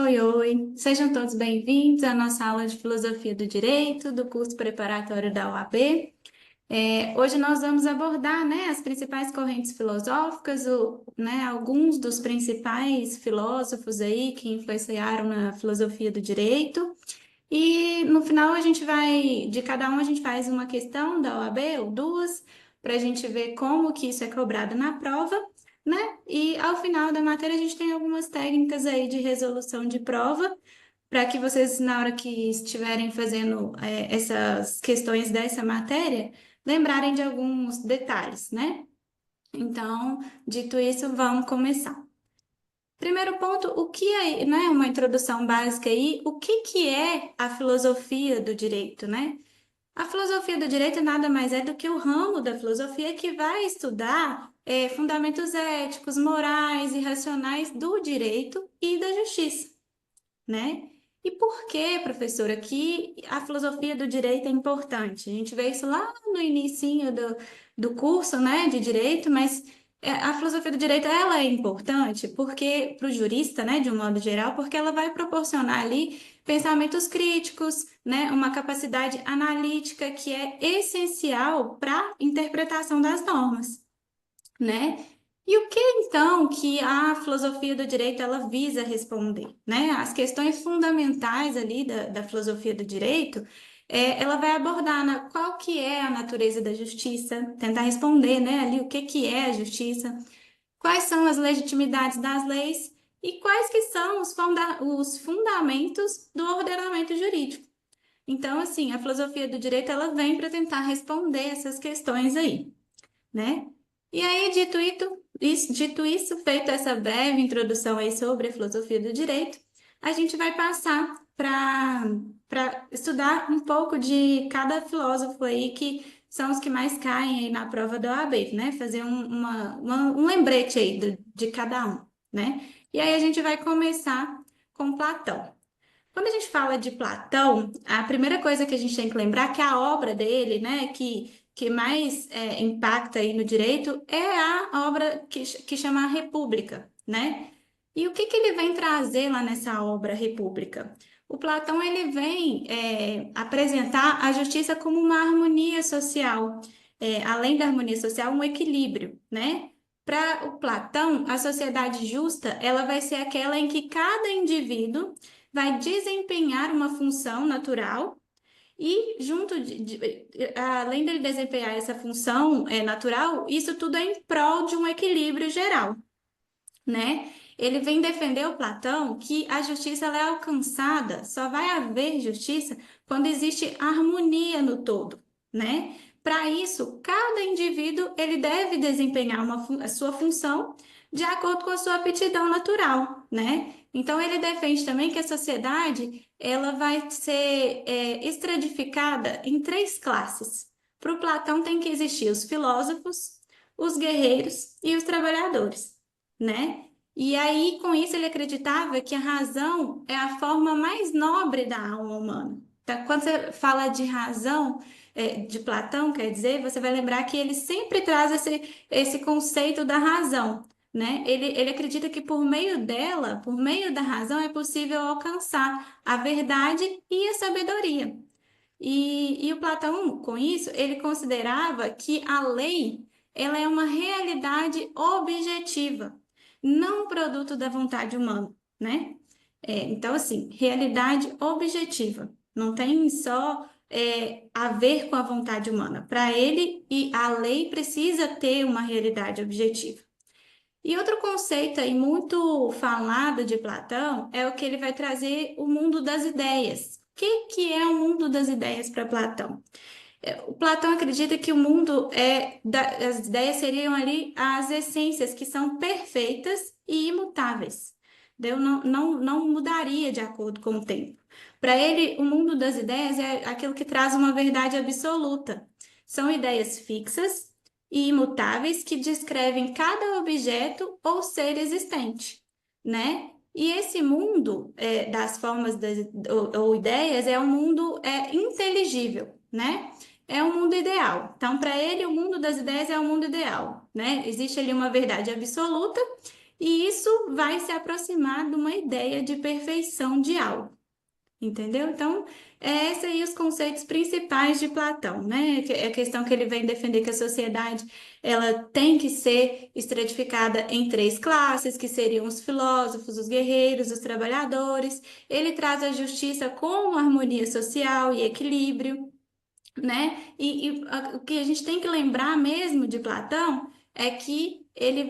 Oi, oi! Sejam todos bem-vindos à nossa aula de Filosofia do Direito, do curso preparatório da UAB. Hoje nós vamos abordar, né, as principais correntes filosóficas, alguns dos principais filósofos aí que influenciaram na filosofia do direito. E no final de cada um a gente faz uma questão da OAB ou duas, para a gente ver como que isso é cobrado na prova, né? E ao final da matéria a gente tem algumas técnicas aí de resolução de prova, para que vocês, na hora que estiverem fazendo essas questões dessa matéria, lembrarem de alguns detalhes, né? Então, dito isso, vamos começar. Primeiro ponto, o que é, né, uma introdução básica aí, o que é a filosofia do direito, né? A filosofia do direito nada mais é do que o ramo da filosofia que vai estudar fundamentos éticos, morais e racionais do direito e da justiça, né? E por que, professora, que a filosofia do direito é importante? A gente vê isso lá no inicinho do curso, né, de direito, mas a filosofia do direito, ela é importante porque, para o jurista, né, de um modo geral, porque ela vai proporcionar ali pensamentos críticos, né, uma capacidade analítica que é essencial para a interpretação das normas, né? E o que então que a filosofia do direito ela visa responder, né? As questões fundamentais ali da filosofia do direito, ela vai abordar qual que é a natureza da justiça, tentar responder, né, ali o que é a justiça, quais são as legitimidades das leis e quais que são os fundamentos do ordenamento jurídico. Então, assim, a filosofia do direito ela vem para tentar responder essas questões aí, né? E aí, dito isso, feito essa breve introdução aí sobre a filosofia do direito, a gente vai passar para estudar um pouco de cada filósofo aí que são os que mais caem aí na prova da OAB, né? Fazer um lembrete aí de cada um, né? E aí a gente vai começar com Platão. Quando a gente fala de Platão, a primeira coisa que a gente tem que lembrar é que a obra dele, né, que mais impacta aí no direito é a obra que chama a República, né? E o que ele vem trazer lá nessa obra República? O Platão ele vem apresentar a justiça como uma harmonia social, além da harmonia social, um equilíbrio, né? Para o Platão, a sociedade justa ela vai ser aquela em que cada indivíduo vai desempenhar uma função natural e além dele desempenhar essa função natural, isso tudo é em prol de um equilíbrio geral, né? Ele vem defender o Platão que a justiça ela é alcançada, só vai haver justiça quando existe harmonia no todo, né? Para isso, cada indivíduo ele deve desempenhar a sua função de acordo com a sua aptidão natural, né? Então ele defende também que a sociedade ela vai ser estratificada em três classes. Para o Platão tem que existir os filósofos, os guerreiros e os trabalhadores, né? E aí, com isso, ele acreditava que a razão é a forma mais nobre da alma humana. Então, quando você fala de razão, de Platão, quer dizer, você vai lembrar que ele sempre traz esse conceito da razão, né? Ele acredita que por meio dela, por meio da razão, é possível alcançar a verdade e a sabedoria. E o Platão, com isso, ele considerava que a lei, ela é uma realidade objetiva, não produto da vontade humana, né? Então, assim, realidade objetiva, não tem só a ver com a vontade humana. Para ele, e a lei precisa ter uma realidade objetiva. E outro conceito aí muito falado de Platão é o que ele vai trazer o mundo das ideias. O que é o mundo das ideias para Platão? O Platão acredita que o mundo as ideias seriam ali as essências que são perfeitas e imutáveis. Deus não mudaria de acordo com o tempo. Para ele, o mundo das ideias é aquilo que traz uma verdade absoluta. São ideias fixas e imutáveis que descrevem cada objeto ou ser existente, né? E esse mundo das formas ou ideias é um mundo inteligível, né? É um mundo ideal. Então, para ele, o mundo das ideias é o mundo ideal, né? Existe ali uma verdade absoluta e isso vai se aproximar de uma ideia de perfeição de algo. Entendeu? Então, esses aí os conceitos principais de Platão, né? É a questão que ele vem defender que a sociedade ela tem que ser estratificada em três classes, que seriam os filósofos, os guerreiros, os trabalhadores. Ele traz a justiça como harmonia social e equilíbrio, né? O que a gente tem que lembrar mesmo de Platão é que ele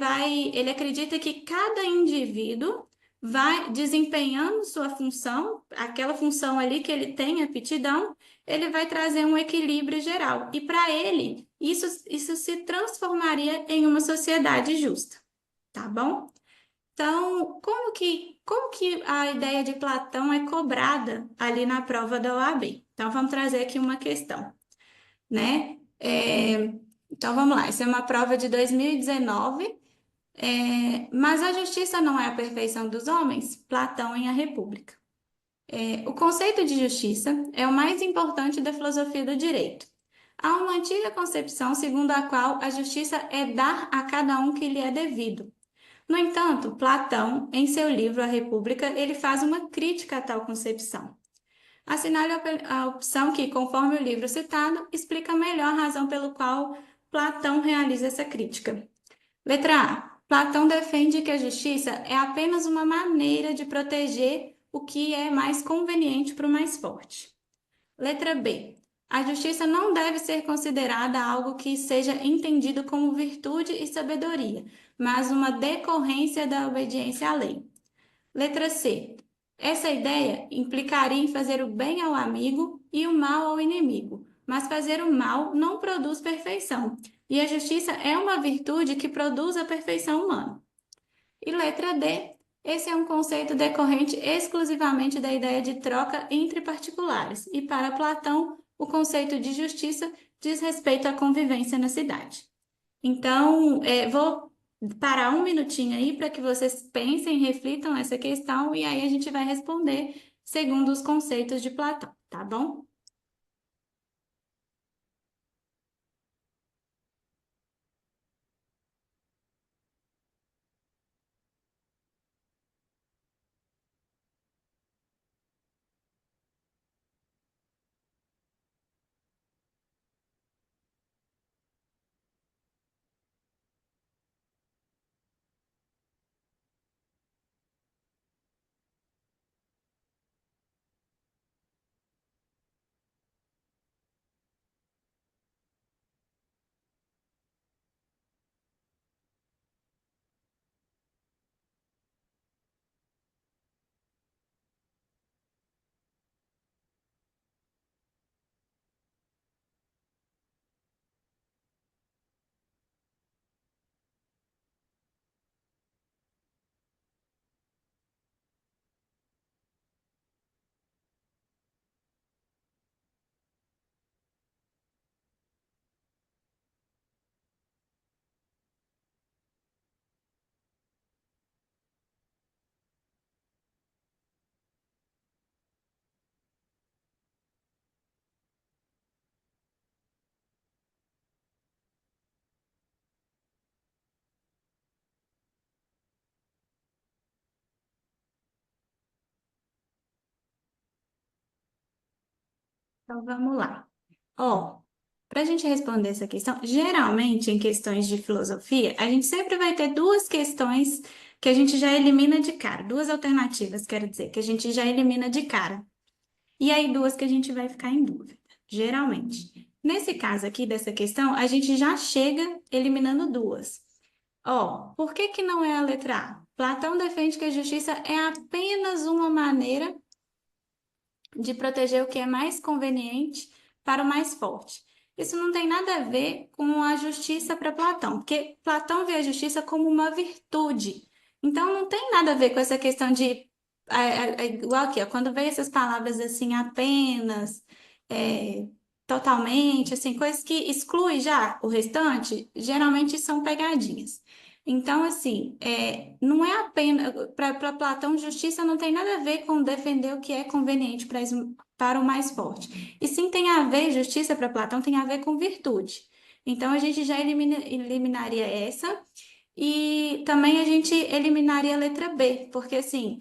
acredita que cada indivíduo vai desempenhando sua função, aquela função ali que ele tem aptidão, ele vai trazer um equilíbrio geral. E para ele, isso se transformaria em uma sociedade justa, tá bom? Então, como que a ideia de Platão é cobrada ali na prova da OAB? Então, vamos trazer aqui uma questão, né? Então vamos lá, essa é uma prova de 2019. Mas a justiça não é a perfeição dos homens? Platão em A República. O conceito de justiça é o mais importante da filosofia do direito. Há uma antiga concepção segundo a qual a justiça é dar a cada um que lhe é devido. No entanto, Platão, em seu livro A República, ele faz uma crítica a tal concepção. Assinale a opção que, conforme o livro citado, explica melhor a razão pelo qual Platão realiza essa crítica. Letra A. Platão defende que a justiça é apenas uma maneira de proteger o que é mais conveniente para o mais forte. Letra B. A justiça não deve ser considerada algo que seja entendido como virtude e sabedoria, mas uma decorrência da obediência à lei. Letra C. Essa ideia implicaria em fazer o bem ao amigo e o mal ao inimigo, mas fazer o mal não produz perfeição, e a justiça é uma virtude que produz a perfeição humana. E letra D. Esse é um conceito decorrente exclusivamente da ideia de troca entre particulares, e para Platão, o conceito de justiça diz respeito à convivência na cidade. Então, vou parar um minutinho aí para que vocês pensem, reflitam essa questão e aí a gente vai responder segundo os conceitos de Platão, tá bom? Então vamos lá. Ó, para a gente responder essa questão, geralmente em questões de filosofia, a gente sempre vai ter duas questões que a gente já elimina de cara, duas alternativas, quero dizer, que a gente já elimina de cara. E aí duas que a gente vai ficar em dúvida, geralmente. Nesse caso aqui dessa questão, a gente já chega eliminando duas. Ó, por que que não é a letra A? Platão defende que a justiça é apenas uma maneira de proteger o que é mais conveniente para o mais forte. Isso não tem nada a ver com a justiça para Platão, porque Platão vê a justiça como uma virtude. Então, não tem nada a ver com essa questão de. Igual aqui, ó, quando vem essas palavras assim, apenas, é, totalmente, assim, coisas que excluem já o restante, geralmente são pegadinhas. Então, assim, não é apenas. Para Platão, justiça não tem nada a ver com defender o que é conveniente para o mais forte. E sim tem a ver, justiça para Platão tem a ver com virtude. Então, a gente já eliminaria essa. E também a gente eliminaria a letra B, porque assim,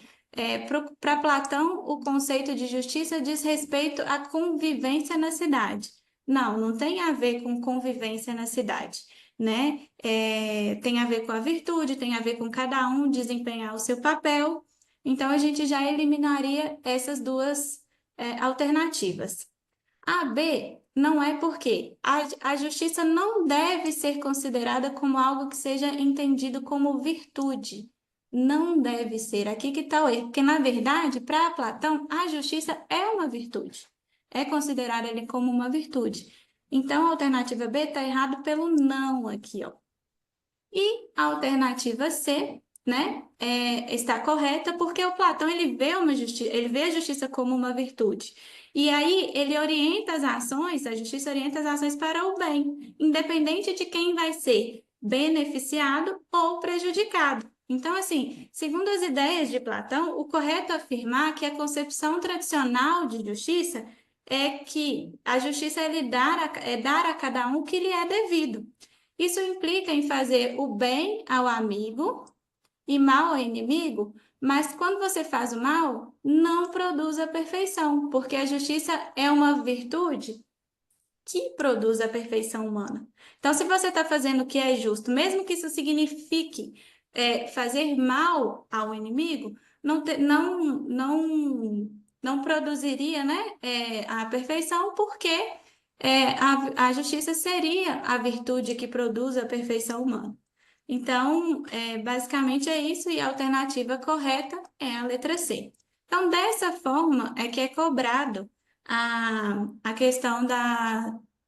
para Platão, o conceito de justiça diz respeito à convivência na cidade. Não, não tem a ver com convivência na cidade, né? Tem a ver com a virtude, tem a ver com cada um desempenhar o seu papel. Então a gente já eliminaria essas duas, alternativas. A B não é porque a justiça não deve ser considerada como algo que seja entendido como virtude. Não deve ser. Aqui que está o erro. Porque, na verdade, para Platão, a justiça é uma virtude. É considerada ele como uma virtude. Então, a alternativa B está errado pelo não aqui, ó. E a alternativa C, né, está correta porque o Platão ele vê a justiça como uma virtude. E aí ele orienta as ações, a justiça orienta as ações para o bem, independente de quem vai ser beneficiado ou prejudicado. Então, assim, segundo as ideias de Platão, o correto é afirmar que a concepção tradicional de justiça é que a justiça é dar a cada um o que lhe é devido. Isso implica em fazer o bem ao amigo e mal ao inimigo, mas quando você faz o mal, não produz a perfeição, porque a justiça é uma virtude que produz a perfeição humana. Então, se você está fazendo o que é justo, mesmo que isso signifique fazer mal ao inimigo, não produziria, né, a perfeição, porque a justiça seria a virtude que produz a perfeição humana. Então, basicamente é isso, e a alternativa correta é a letra C. Então, dessa forma é que é cobrado a questão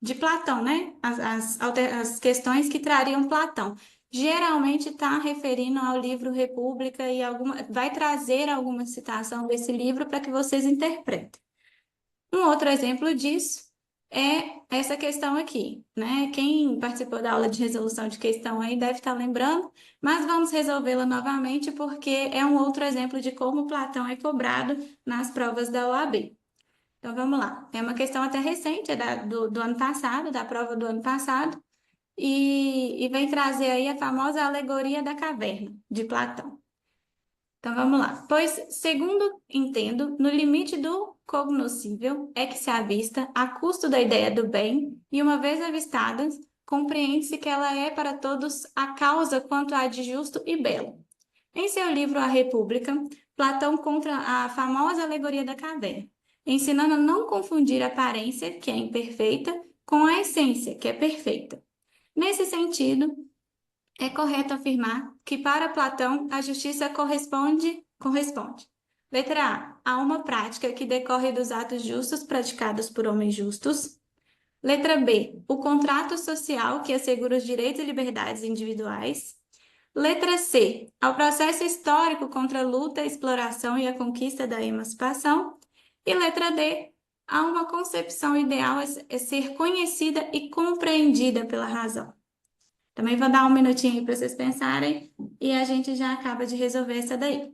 de Platão, né? As questões que trariam Platão. Geralmente está referindo ao livro República e vai trazer alguma citação desse livro para que vocês interpretem. Um outro exemplo disso é essa questão aqui, né? Quem participou da aula de resolução de questão aí deve estar lembrando, mas vamos resolvê-la novamente porque é um outro exemplo de como Platão é cobrado nas provas da OAB. Então vamos lá. É uma questão até recente, do ano passado, da prova do ano passado, e vem trazer aí a famosa alegoria da caverna, de Platão. Então vamos lá. Pois, segundo entendo, no limite do cognoscível é que se avista a custo da ideia do bem, e uma vez avistada, compreende-se que ela é para todos a causa quanto há de justo e belo. Em seu livro A República, Platão conta a famosa alegoria da caverna, ensinando a não confundir a aparência, que é imperfeita, com a essência, que é perfeita. Nesse sentido, é correto afirmar que para Platão a justiça corresponde. Letra A uma prática que decorre dos atos justos praticados por homens justos. Letra B, o contrato social que assegura os direitos e liberdades individuais. Letra C, ao processo histórico contra a luta, a exploração e a conquista da emancipação. E letra D, a uma concepção ideal a ser conhecida e compreendida pela razão. Também vou dar um minutinho para vocês pensarem e a gente já acaba de resolver essa daí.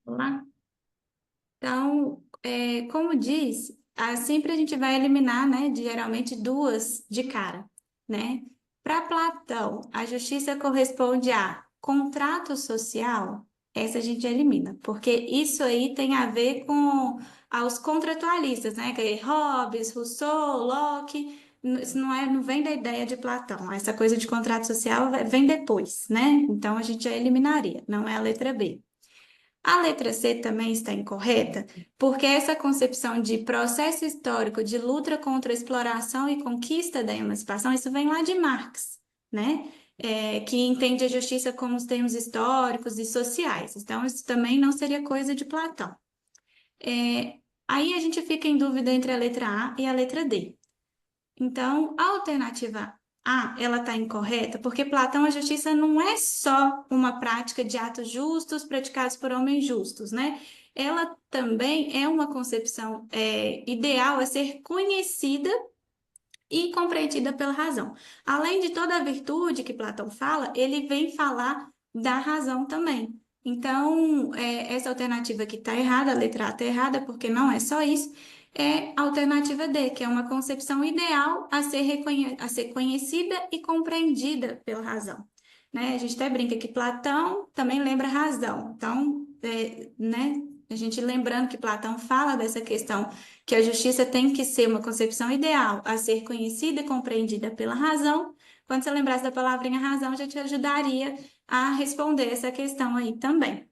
Vamos lá? Então, como diz, sempre a gente vai eliminar, né, geralmente duas de cara, né? Para Platão, a justiça corresponde a contrato social, essa a gente elimina, porque isso aí tem a ver com os contratualistas, né? Que é Hobbes, Rousseau, Locke, isso não vem da ideia de Platão, essa coisa de contrato social vem depois, né? Então a gente já eliminaria, não é a letra B. A letra C também está incorreta, porque essa concepção de processo histórico de luta contra a exploração e conquista da emancipação, isso vem lá de Marx, né? Que entende a justiça como os termos históricos e sociais. Então, isso também não seria coisa de Platão. Aí a gente fica em dúvida entre a letra A e a letra D. Então, a alternativa A, ela está incorreta, porque Platão, a justiça não é só uma prática de atos justos praticados por homens justos, né? Ela também é uma concepção ideal a ser conhecida e compreendida pela razão. Além de toda a virtude que Platão fala, ele vem falar da razão também. Então, essa alternativa que está errada, a letra A está errada, porque não é só isso, é a alternativa D, que é uma concepção ideal a ser conhecida e compreendida pela razão. Né? A gente até brinca que Platão também lembra razão. Então, né? A gente lembrando que Platão fala dessa questão que a justiça tem que ser uma concepção ideal a ser conhecida e compreendida pela razão. Quando você lembrasse da palavrinha razão, já te ajudaria a responder essa questão aí também.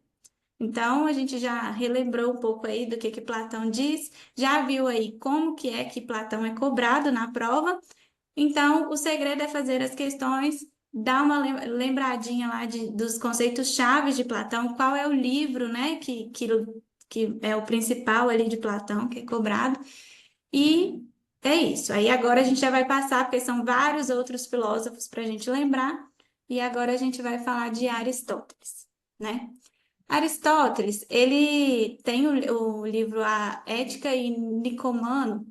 Então, a gente já relembrou um pouco aí do que Platão diz, já viu aí como que é que Platão é cobrado na prova. Então, o segredo é fazer as questões, dar uma lembradinha lá dos conceitos chaves de Platão, qual é o livro, né, que é o principal ali de Platão, que é cobrado. E é isso. Aí agora a gente já vai passar, porque são vários outros filósofos para a gente lembrar. E agora a gente vai falar de Aristóteles, né? Aristóteles, ele tem o livro A Ética e Nicomaco,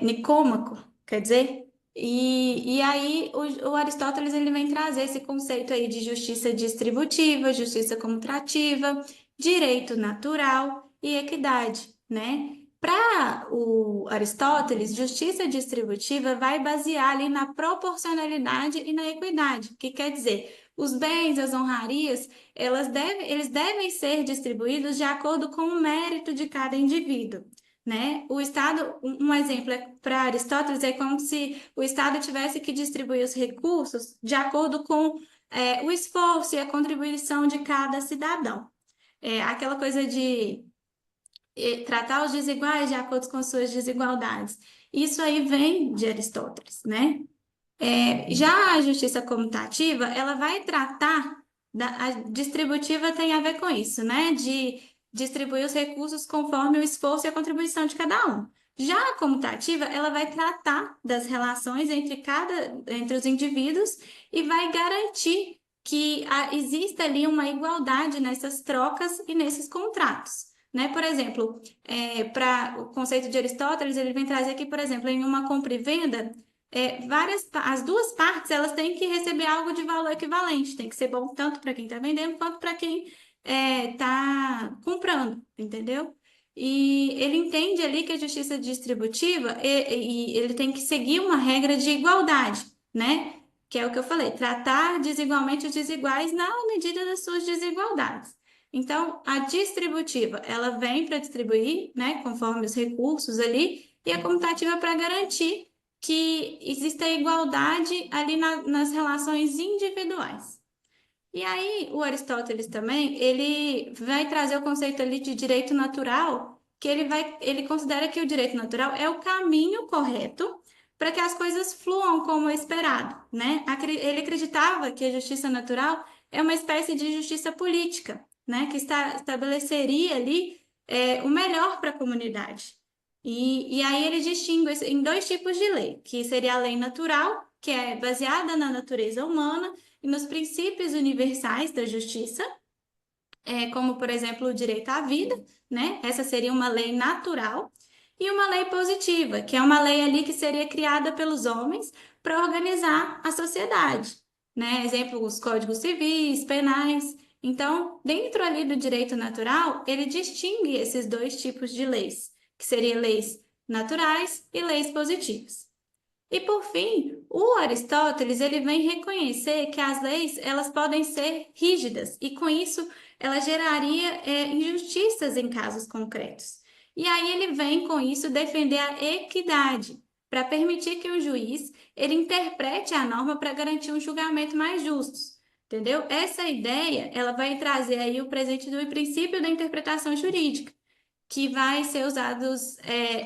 Nicômaco, quer dizer? E aí o Aristóteles ele vem trazer esse conceito aí de justiça distributiva, justiça comutativa, direito natural e equidade, né? Para o Aristóteles, justiça distributiva vai basear ali na proporcionalidade e na equidade, que quer dizer, os bens, as honrarias, eles devem ser distribuídos de acordo com o mérito de cada indivíduo. Né? O Estado, um exemplo para Aristóteles é como se o Estado tivesse que distribuir os recursos de acordo com o esforço e a contribuição de cada cidadão. Aquela coisa de tratar os desiguais de acordo com suas desigualdades. Isso aí vem de Aristóteles, né? Já a justiça comutativa, ela vai tratar, a distributiva tem a ver com isso, né? De distribuir os recursos conforme o esforço e a contribuição de cada um. Já a comutativa, ela vai tratar das relações entre os indivíduos e vai garantir que exista ali uma igualdade nessas trocas e nesses contratos. Né? Por exemplo, para o conceito de Aristóteles, ele vem trazer que, por exemplo, em uma compra e venda, as duas partes elas têm que receber algo de valor equivalente, tem que ser bom tanto para quem está vendendo quanto para quem está comprando, entendeu? E ele entende ali que a justiça distributiva e ele tem que seguir uma regra de igualdade, né? Que é o que eu falei, tratar desigualmente os desiguais na medida das suas desigualdades. Então, a distributiva, ela vem para distribuir, né, conforme os recursos ali, e a comutativa para garantir que exista igualdade ali nas relações individuais. E aí, o Aristóteles também, ele vai trazer o conceito ali de direito natural, que ele considera que o direito natural é o caminho correto para que as coisas fluam como esperado, né? Ele acreditava que a justiça natural é uma espécie de justiça política, né? Que estabeleceria ali o melhor para a comunidade. E aí ele distingue isso em dois tipos de lei, que seria a lei natural, que é baseada na natureza humana, e nos princípios universais da justiça, como, por exemplo, o direito à vida, né? Essa seria uma lei natural, e uma lei positiva, que é uma lei ali que seria criada pelos homens para organizar a sociedade, né? Exemplo, os códigos civis, penais. Então, dentro ali do direito natural, ele distingue esses dois tipos de leis, que seriam leis naturais e leis positivas. E por fim, o Aristóteles ele vem reconhecer que as leis elas podem ser rígidas e com isso ela geraria injustiças em casos concretos. E aí ele vem com isso defender a equidade para permitir que o juiz ele interprete a norma para garantir um julgamento mais justo. entendeu? Essa ideia, ela vai trazer aí o presente do princípio da interpretação jurídica, que vai ser usados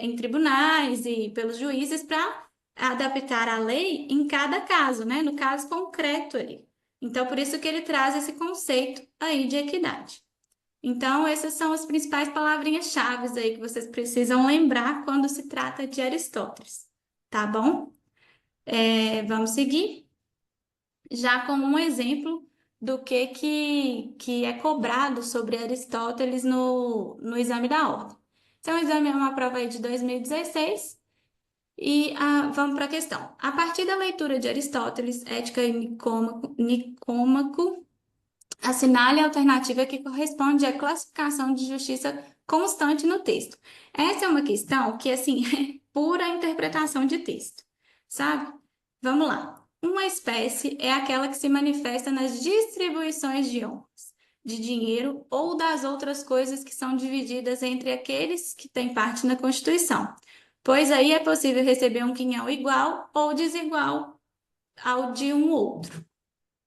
em tribunais e pelos juízes para adaptar a lei em cada caso, né? No caso concreto ali. Então, por isso que ele traz esse conceito aí de equidade. Então, essas são as principais palavrinhas-chave aí que vocês precisam lembrar quando se trata de Aristóteles, tá bom? Vamos seguir já como um exemplo do que é cobrado sobre Aristóteles no exame da ordem. Então, o exame é uma prova aí de 2016 e vamos para a questão. A partir da leitura de Aristóteles, Ética e Nicômaco, assinale a alternativa que corresponde à classificação de justiça constante no texto. Essa é uma questão que, assim, é pura interpretação de texto, sabe? Vamos lá. Uma espécie é aquela que se manifesta nas distribuições de honras, de dinheiro ou das outras coisas que são divididas entre aqueles que têm parte na Constituição, pois aí é possível receber um quinhão igual ou desigual ao de um outro.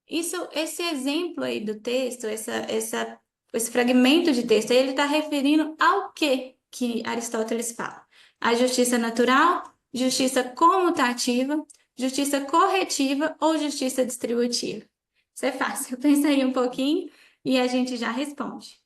Esse exemplo aí do texto, esse fragmento de texto, aí ele está referindo ao que Aristóteles fala? A justiça natural, justiça comutativa, justiça corretiva ou justiça distributiva? Isso é fácil. Pensa aí um pouquinho e a gente já responde.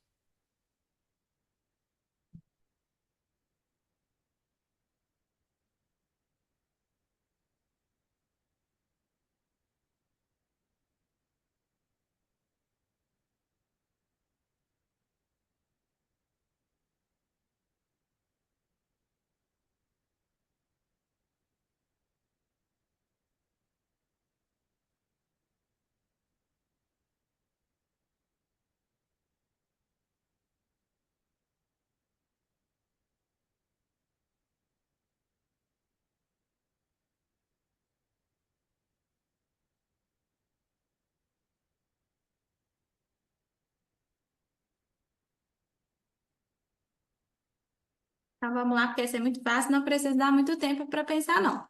Então vamos lá, porque esse é muito fácil, não precisa dar muito tempo para pensar, não.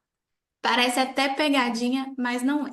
Parece até pegadinha, mas não é.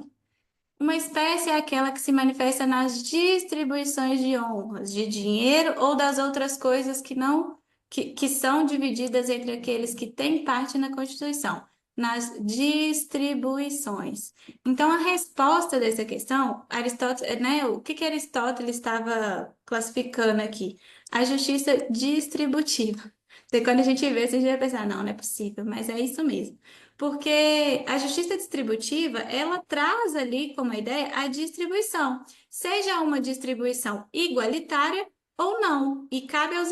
Uma espécie é aquela que se manifesta nas distribuições de honras, de dinheiro ou das outras coisas que não que são divididas entre aqueles que têm parte na Constituição, nas distribuições. Então, a resposta dessa questão, Aristóteles, né, o que Aristóteles estava classificando aqui? A justiça distributiva. Então, quando a gente vê, você já vai pensar, não, não é possível, mas é isso mesmo. Porque a justiça distributiva, ela traz ali como ideia a distribuição, seja uma distribuição igualitária ou não, e cabe ao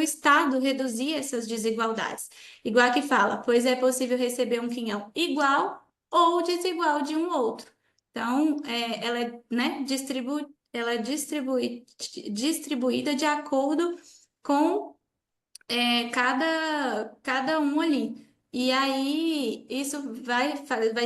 Estado reduzir essas desigualdades. Igual que fala, pois é possível receber um quinhão igual ou desigual de um outro. Então, ela é, né, ela é distribuída de acordo com cada um ali. E aí, isso vai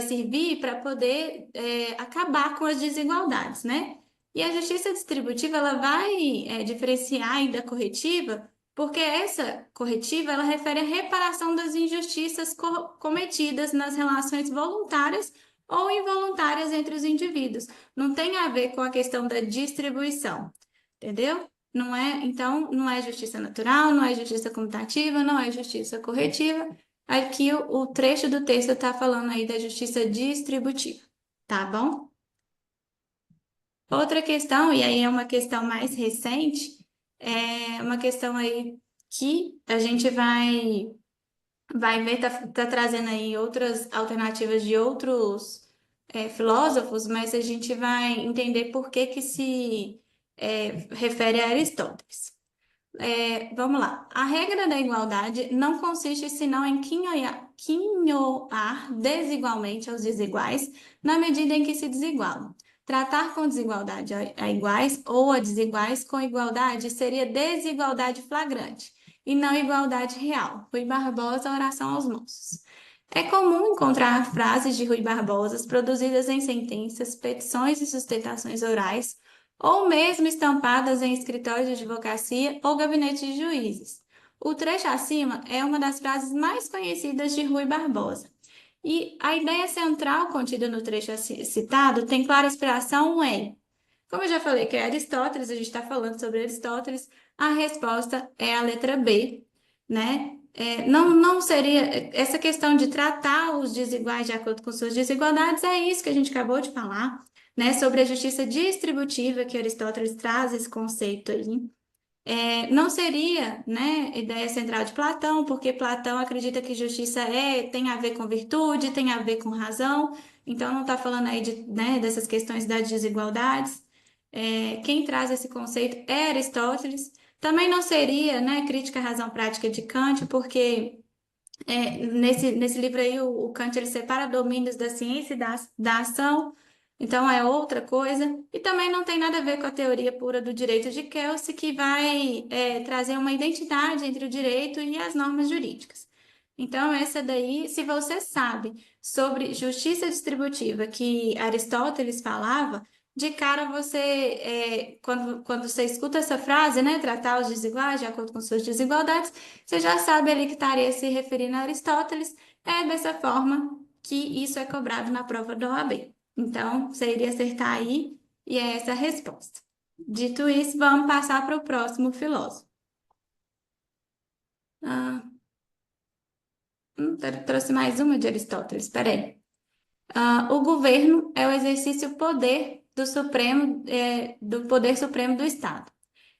servir para poder acabar com as desigualdades, né? E a justiça distributiva, ela vai diferenciar aí da corretiva, porque essa corretiva, ela refere à reparação das injustiças cometidas nas relações voluntárias ou involuntárias entre os indivíduos. Não tem a ver com a questão da distribuição, entendeu? Não é, então, não é justiça natural, não é justiça comutativa, não é justiça corretiva. Aqui o trecho do texto está falando aí da justiça distributiva, tá bom? Outra questão, e aí é uma questão mais recente, é uma questão aí que a gente vai ver, tá trazendo aí outras alternativas de outros filósofos, mas a gente vai entender por que que se refere a Aristóteles. Vamos lá. A regra da igualdade não consiste senão em quinhoar desigualmente aos desiguais, na medida em que se desigualam. Tratar com desigualdade a iguais ou a desiguais com igualdade seria desigualdade flagrante, e não igualdade real. Rui Barbosa, Oração aos Moços. É comum encontrar frases de Rui Barbosa produzidas em sentenças, petições e sustentações orais, ou mesmo estampadas em escritórios de advocacia ou gabinetes de juízes. O trecho acima é uma das frases mais conhecidas de Rui Barbosa. E a ideia central contida no trecho citado tem clara inspiração em, como eu já falei que é Aristóteles, a gente está falando sobre Aristóteles, a resposta é a letra B, né? Não seria essa questão de tratar os desiguais de acordo com suas desigualdades, é isso que a gente acabou de falar, né? Sobre a justiça distributiva, que Aristóteles traz esse conceito aí. Não seria, né, ideia central de Platão, porque Platão acredita que justiça tem a ver com virtude, tem a ver com razão, então não está falando aí né, dessas questões das desigualdades. Quem traz esse conceito é Aristóteles. Também não seria, né, crítica à razão prática de Kant, porque nesse livro aí o Kant ele separa domínios da ciência e da ação, então é outra coisa, e também não tem nada a ver com a teoria pura do direito de Kelsey, que vai trazer uma identidade entre o direito e as normas jurídicas. Então, essa daí, se você sabe sobre justiça distributiva que Aristóteles falava, de cara você, quando você escuta essa frase, né, tratar os desiguais de acordo com suas desigualdades, você já sabe ali que estaria se referindo a Aristóteles, é dessa forma que isso é cobrado na prova da OAB. Então, você iria acertar aí, e é essa a resposta. Dito isso, vamos passar para o próximo filósofo. Ah, trouxe mais uma de Aristóteles, espera aí. O governo é o exercício poder do Supremo, do poder supremo do Estado.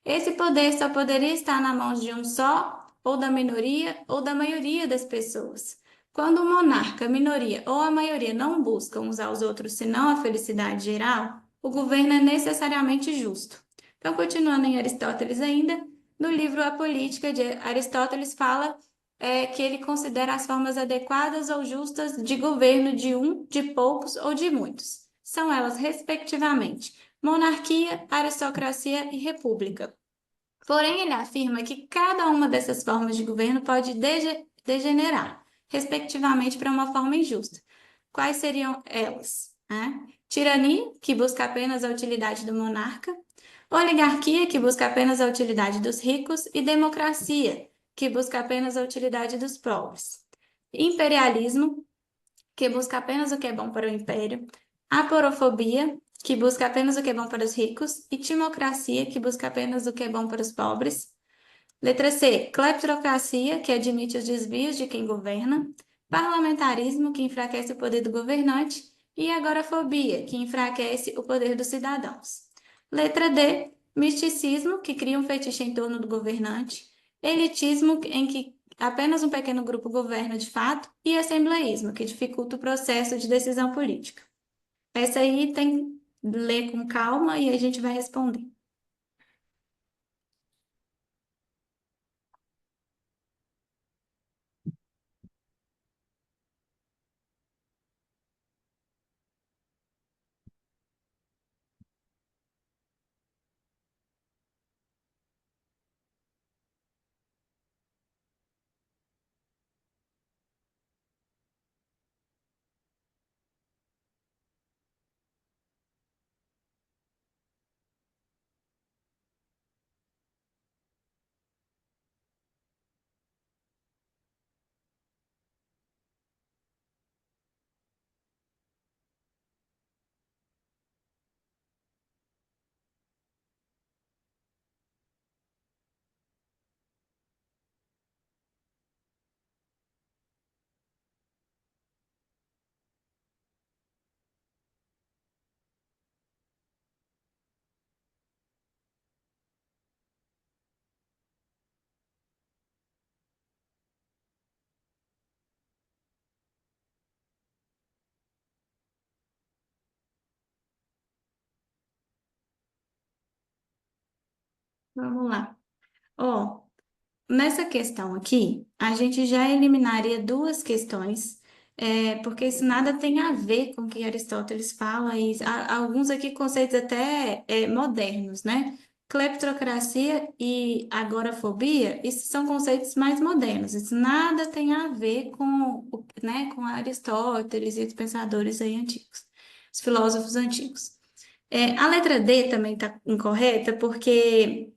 Esse poder só poderia estar na mão de um só, ou da minoria, ou da maioria das pessoas. Quando o monarca, a minoria ou a maioria não buscam uns aos outros senão a felicidade geral, o governo é necessariamente justo. Então, continuando em Aristóteles ainda, no livro A Política de Aristóteles fala que ele considera as formas adequadas ou justas de governo de um, de poucos ou de muitos. São elas, respectivamente, monarquia, aristocracia e república. Porém, ele afirma que cada uma dessas formas de governo pode degenerar, respectivamente, para uma forma injusta. Quais seriam elas? Né? Tirania, que busca apenas a utilidade do monarca, oligarquia, que busca apenas a utilidade dos ricos, e democracia, que busca apenas a utilidade dos pobres. Imperialismo, que busca apenas o que é bom para o império, aporofobia, que busca apenas o que é bom para os ricos, e timocracia, que busca apenas o que é bom para os pobres. Letra C, cleptocracia, que admite os desvios de quem governa, parlamentarismo, que enfraquece o poder do governante, e agorafobia, que enfraquece o poder dos cidadãos. Letra D, misticismo, que cria um fetiche em torno do governante, elitismo, em que apenas um pequeno grupo governa de fato, e assembleísmo, que dificulta o processo de decisão política. Essa aí tem que ler com calma e a gente vai responder. Vamos lá. Ó, nessa questão aqui, a gente já eliminaria duas questões, porque isso nada tem a ver com o que Aristóteles fala, e há alguns aqui conceitos até modernos, né? Cleptocracia e agorafobia, isso são conceitos mais modernos, isso nada tem a ver com, né, com Aristóteles e os pensadores aí antigos, os filósofos antigos. A letra D também está incorreta, porque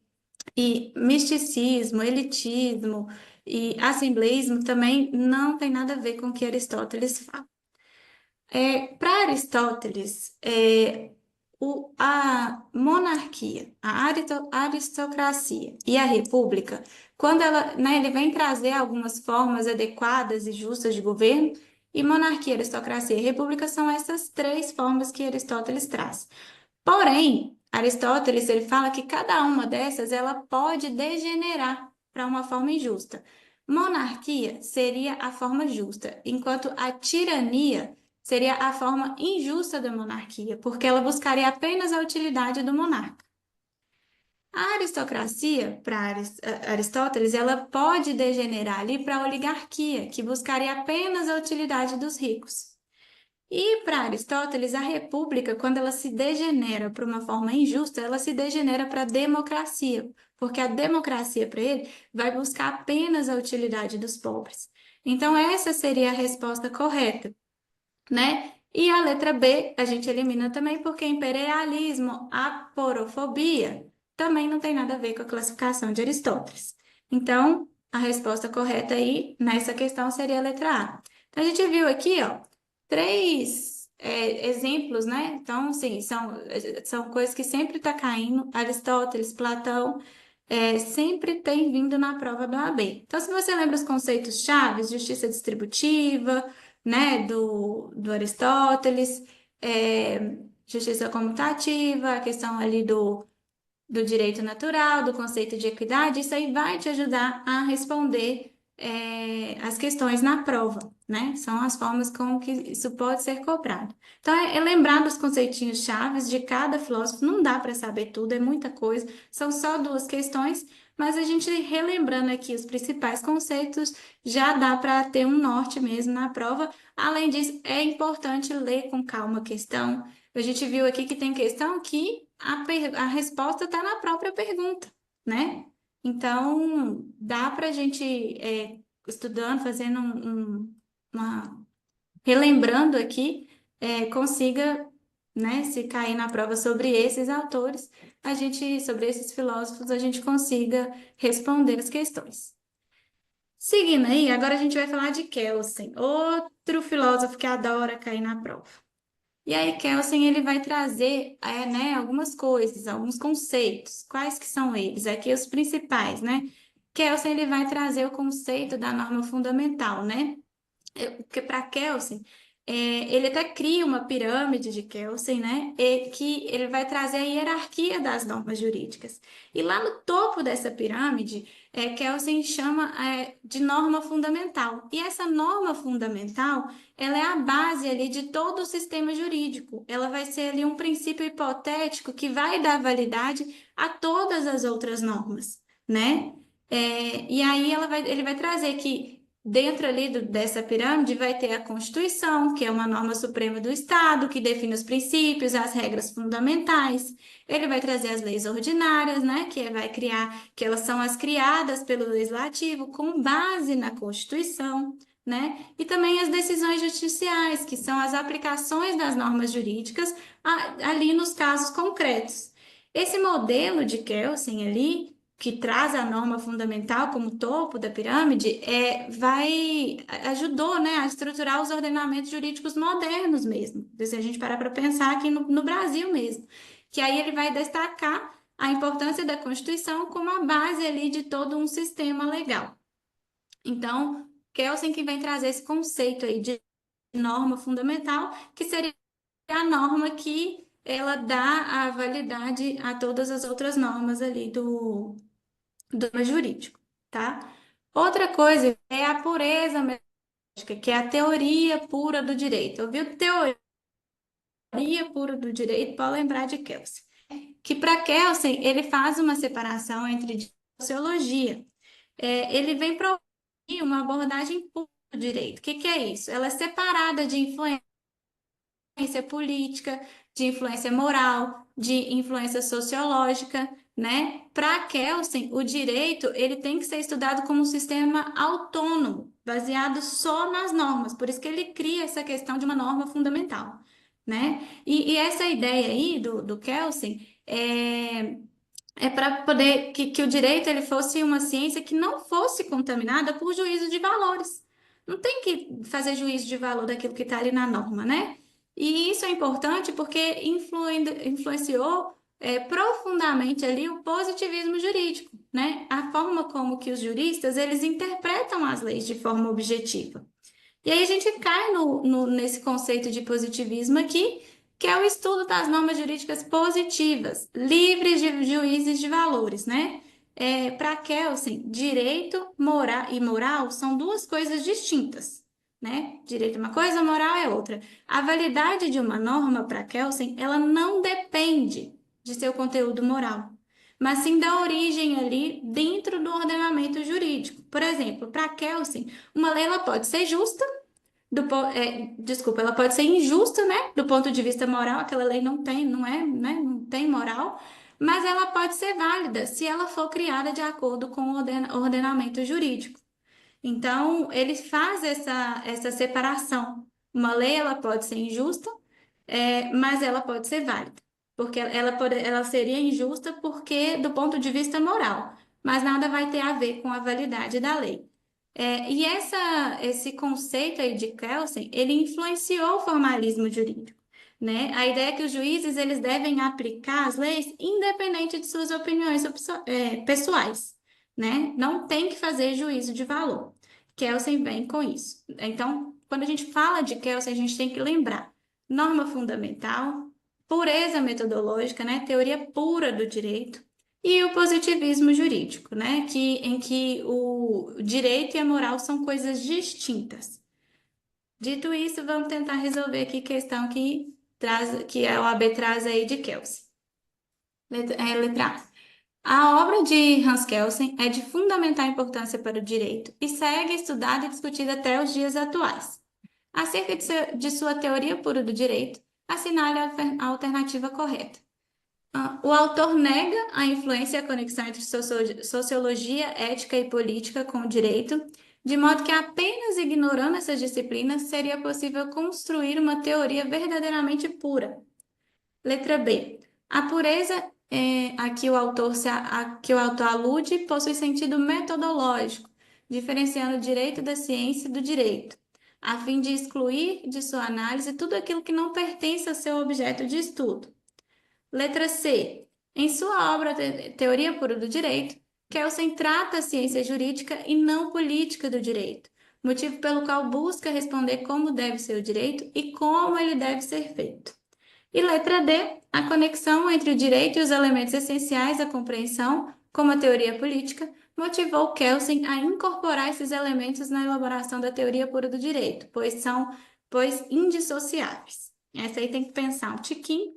misticismo, elitismo e assembleísmo também não tem nada a ver com o que Aristóteles fala. Para Aristóteles, a monarquia, aristocracia e a república, quando ela, né, ele vem trazer algumas formas adequadas e justas de governo, e monarquia, aristocracia e república são essas três formas que Aristóteles traz. Porém, Aristóteles ele fala que cada uma dessas ela pode degenerar para uma forma injusta. Monarquia seria a forma justa, enquanto a tirania seria a forma injusta da monarquia, porque ela buscaria apenas a utilidade do monarca. A aristocracia, para Aristóteles, ela pode degenerar ali para a oligarquia, que buscaria apenas a utilidade dos ricos. E para Aristóteles, a república, quando ela se degenera para uma forma injusta, ela se degenera para a democracia, porque a democracia, para ele, vai buscar apenas a utilidade dos pobres. Então, essa seria a resposta correta, né? E a letra B a gente elimina também porque imperialismo, aporofobia, também não tem nada a ver com a classificação de Aristóteles. Então, a resposta correta aí nessa questão seria a letra A. Então, a gente viu aqui, ó, três exemplos, né? Então, sim, são coisas que sempre está caindo. Aristóteles, Platão, sempre tem vindo na prova do AB. Então, se você lembra os conceitos chaves, justiça distributiva, né, do Aristóteles, justiça comutativa, a questão ali do direito natural, do conceito de equidade, isso aí vai te ajudar a responder as questões na prova, né? São as formas como que isso pode ser cobrado. Então, é lembrar dos conceitinhos chaves de cada filósofo, não dá para saber tudo, é muita coisa, são só duas questões, mas a gente relembrando aqui os principais conceitos, já dá para ter um norte mesmo na prova. Além disso, é importante ler com calma a questão. A gente viu aqui que tem questão que a resposta está na própria pergunta, né? Então, dá para a gente, estudando, fazendo relembrando aqui, consiga, né, se cair na prova sobre esses autores, sobre esses filósofos, a gente consiga responder as questões. Seguindo aí, agora a gente vai falar de Kelsen, outro filósofo que adora cair na prova. E aí, Kelsen, ele vai trazer, né, algumas coisas, alguns conceitos. Quais que são eles? Aqui os principais, né? Kelsen, ele vai trazer o conceito da norma fundamental, né? Porque para Kelsen, ele até cria uma pirâmide de Kelsen, né? E que ele vai trazer a hierarquia das normas jurídicas. E lá no topo dessa pirâmide, Kelsen chama de norma fundamental. E essa norma fundamental, ela é a base ali de todo o sistema jurídico. Ela vai ser ali um princípio hipotético que vai dar validade a todas as outras normas, né? E aí ele vai trazer que dentro ali dessa pirâmide vai ter a Constituição, que é uma norma suprema do Estado, que define os princípios, as regras fundamentais. Ele vai trazer as leis ordinárias, né, que elas são as criadas pelo Legislativo com base na Constituição, né? E também as decisões judiciais, que são as aplicações das normas jurídicas ali nos casos concretos. Esse modelo de Kelsen ali que traz a norma fundamental como topo da pirâmide, ajudou, né, a estruturar os ordenamentos jurídicos modernos mesmo. Se a gente parar para pensar aqui no Brasil mesmo, que aí ele vai destacar a importância da Constituição como a base ali de todo um sistema legal. Então, Kelsen que vem trazer esse conceito aí de norma fundamental, que seria a norma que ela dá a validade a todas as outras normas ali do jurídico, tá? Outra coisa é a pureza médica, que é a teoria pura do direito. Ouviu? Teoria pura do direito, pode lembrar de Kelsen. Que para Kelsen, ele faz uma separação entre direito e sociologia. Ele vem provar uma abordagem pura do direito. O que é isso? Ela é separada de influência política, de influência moral, de influência sociológica, né? Para Kelsen, o direito ele tem que ser estudado como um sistema autônomo, baseado só nas normas. Por isso que ele cria essa questão de uma norma fundamental, né? E essa ideia aí do Kelsen é para poder que o direito ele fosse uma ciência que não fosse contaminada por juízo de valores. Não tem que fazer juízo de valor daquilo que está ali na norma, né? E isso é importante porque influenciou profundamente ali o positivismo jurídico, né? A forma como que os juristas eles interpretam as leis de forma objetiva. E aí a gente cai nesse conceito de positivismo aqui, que é o estudo das normas jurídicas positivas, livres de juízes de valores, né? Para Kelsen, direito e moral são duas coisas distintas, né? Direito é uma coisa, moral é outra. A validade de uma norma para Kelsen, ela não depende de seu conteúdo moral, mas sim da origem ali dentro do ordenamento jurídico. Por exemplo, para Kelsen, uma lei ela pode ser justa desculpa, ela pode ser injusta, né? Do ponto de vista moral, aquela lei não tem, não é, né? Não tem moral, mas ela pode ser válida se ela for criada de acordo com o ordenamento jurídico. Então, ele faz essa separação. Uma lei, ela pode ser injusta, mas ela pode ser válida, porque ela seria injusta porque do ponto de vista moral, mas nada vai ter a ver com a validade da lei. Esse conceito aí de Kelsen, ele influenciou o formalismo jurídico, né? A ideia é que os juízes eles devem aplicar as leis independente de suas opiniões pessoais, né? Não tem que fazer juízo de valor. Kelsen vem com isso. Então, quando a gente fala de Kelsen, a gente tem que lembrar norma fundamental, pureza metodológica, né? Teoria pura do direito e o positivismo jurídico, né? Em que o direito e a moral são coisas distintas. Dito isso, vamos tentar resolver aqui a questão que a OAB traz aí de Kelsen. Letra A. A obra de Hans Kelsen é de fundamental importância para o direito e segue estudada e discutida até os dias atuais. Acerca de sua teoria pura do direito, assinale a alternativa correta. O autor nega a influência e a conexão entre sociologia, ética e política com o direito, de modo que apenas ignorando essas disciplinas seria possível construir uma teoria verdadeiramente pura. Letra B. A pureza a que o autor alude possui sentido metodológico, diferenciando o direito da ciência do direito, a fim de excluir de sua análise tudo aquilo que não pertence ao seu objeto de estudo. Letra C. Em sua obra Teoria Pura do Direito, Kelsen trata a ciência jurídica e não política do direito, motivo pelo qual busca responder como deve ser o direito e como ele deve ser feito. E letra D, a conexão entre o direito e os elementos essenciais da compreensão, como a teoria política, motivou Kelsen a incorporar esses elementos na elaboração da teoria pura do direito, pois indissociáveis. Essa aí tem que pensar um tiquinho.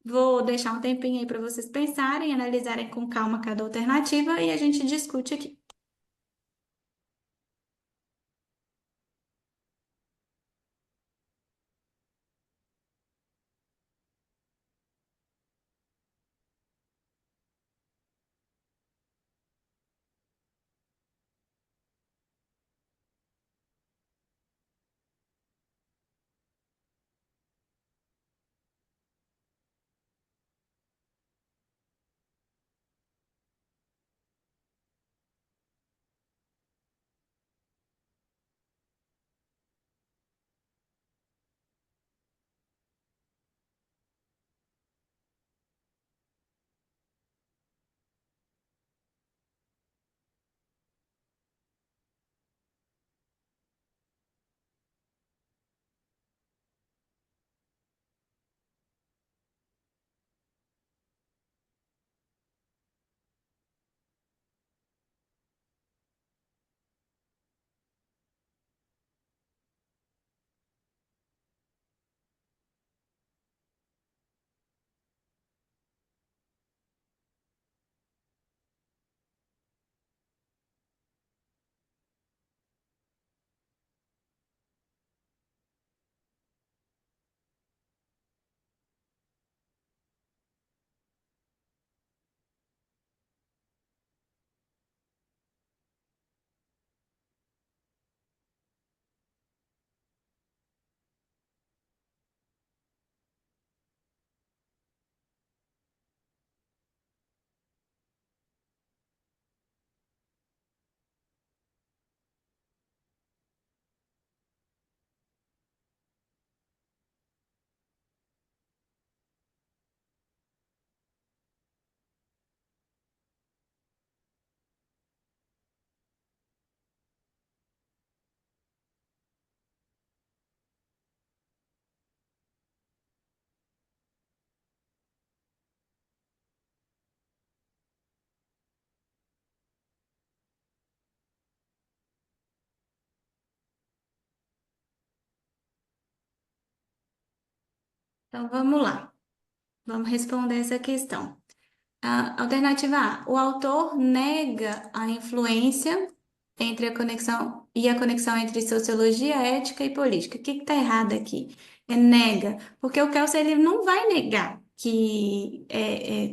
Vou deixar um tempinho aí para vocês pensarem, analisarem com calma cada alternativa e a gente discute aqui. Então vamos lá, vamos responder essa questão. A alternativa A, o autor nega a influência entre a conexão entre sociologia, ética e política. O que está errado aqui? É nega, porque o Kelsen ele não vai negar que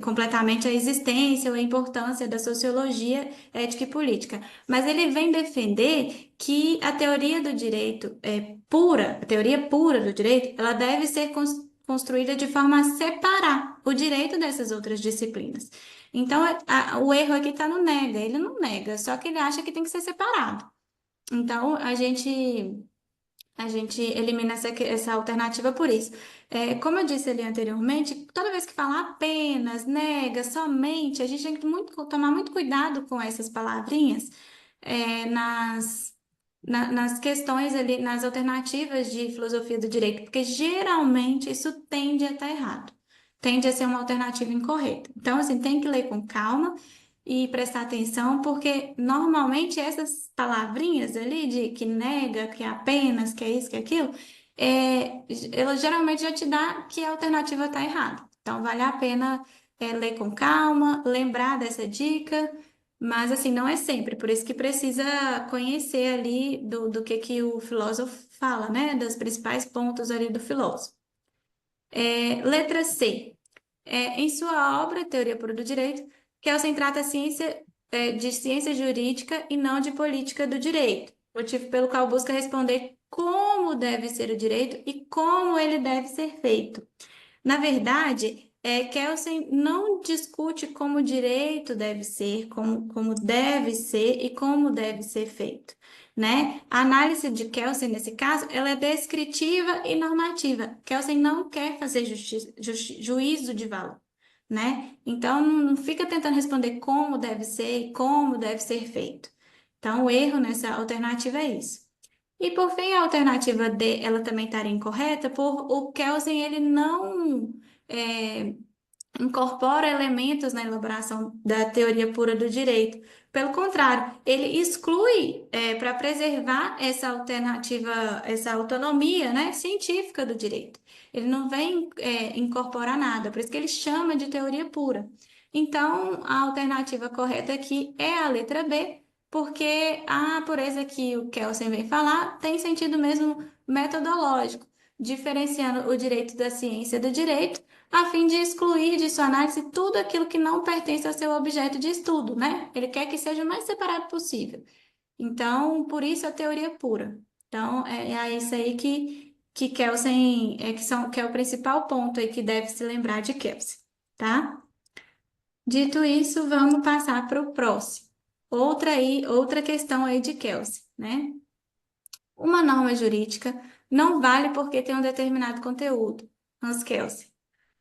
completamente a existência ou a importância da sociologia, ética e política, mas ele vem defender que a teoria do direito é pura, a teoria pura do direito, ela deve ser construída de forma a separar o direito dessas outras disciplinas. Então, o erro aqui está no nega. Ele não nega, só que ele acha que tem que ser separado. Então, a gente elimina essa alternativa por isso. Como eu disse ali anteriormente, toda vez que falar apenas, nega, somente, a gente tem que tomar muito cuidado com essas palavrinhas nas questões ali, nas alternativas de filosofia do direito, porque geralmente isso tende a estar errado, tende a ser uma alternativa incorreta. Então, assim, tem que ler com calma e prestar atenção, porque normalmente essas palavrinhas ali de que nega, que é apenas, que é isso, que é aquilo, ela geralmente já te dá que a alternativa está errada. Então, vale a pena ler com calma, lembrar dessa dica. Mas assim, não é sempre, por isso que precisa conhecer ali do que o filósofo fala, né? Dos principais pontos ali do filósofo. Letra C. Em sua obra Teoria Pura do Direito, Kelsen trata de ciência jurídica e não de política do direito, motivo pelo qual busca responder como deve ser o direito e como ele deve ser feito. Na verdade, Kelsen não discute como o direito deve ser, como deve ser e como deve ser feito, né? A análise de Kelsen, nesse caso, ela é descritiva e normativa. Kelsen não quer fazer juízo de valor, né? Então, não fica tentando responder como deve ser e como deve ser feito. Então, o erro nessa alternativa é isso. E por fim, a alternativa D, ela também estaria incorreta, por o Kelsen, ele não é, incorpora elementos na elaboração da teoria pura do direito. Pelo contrário, ele exclui, para preservar essa alternativa, essa autonomia, né, científica do direito. Ele não vem, incorporar nada, por isso que ele chama de teoria pura. Então, a alternativa correta aqui é a letra B, porque a pureza que o Kelsen vem falar tem sentido mesmo metodológico, diferenciando o direito da ciência do direito a fim de excluir de sua análise tudo aquilo que não pertence ao seu objeto de estudo, né? Ele quer que seja o mais separado possível. Então, por isso a teoria pura. Então, é isso aí que Kelsen, que é o principal ponto aí que deve se lembrar de Kelsen, tá? Dito isso, vamos passar para o próximo. Outra questão aí de Kelsen, né? Uma norma jurídica não vale porque tem um determinado conteúdo. Hans Kelsen.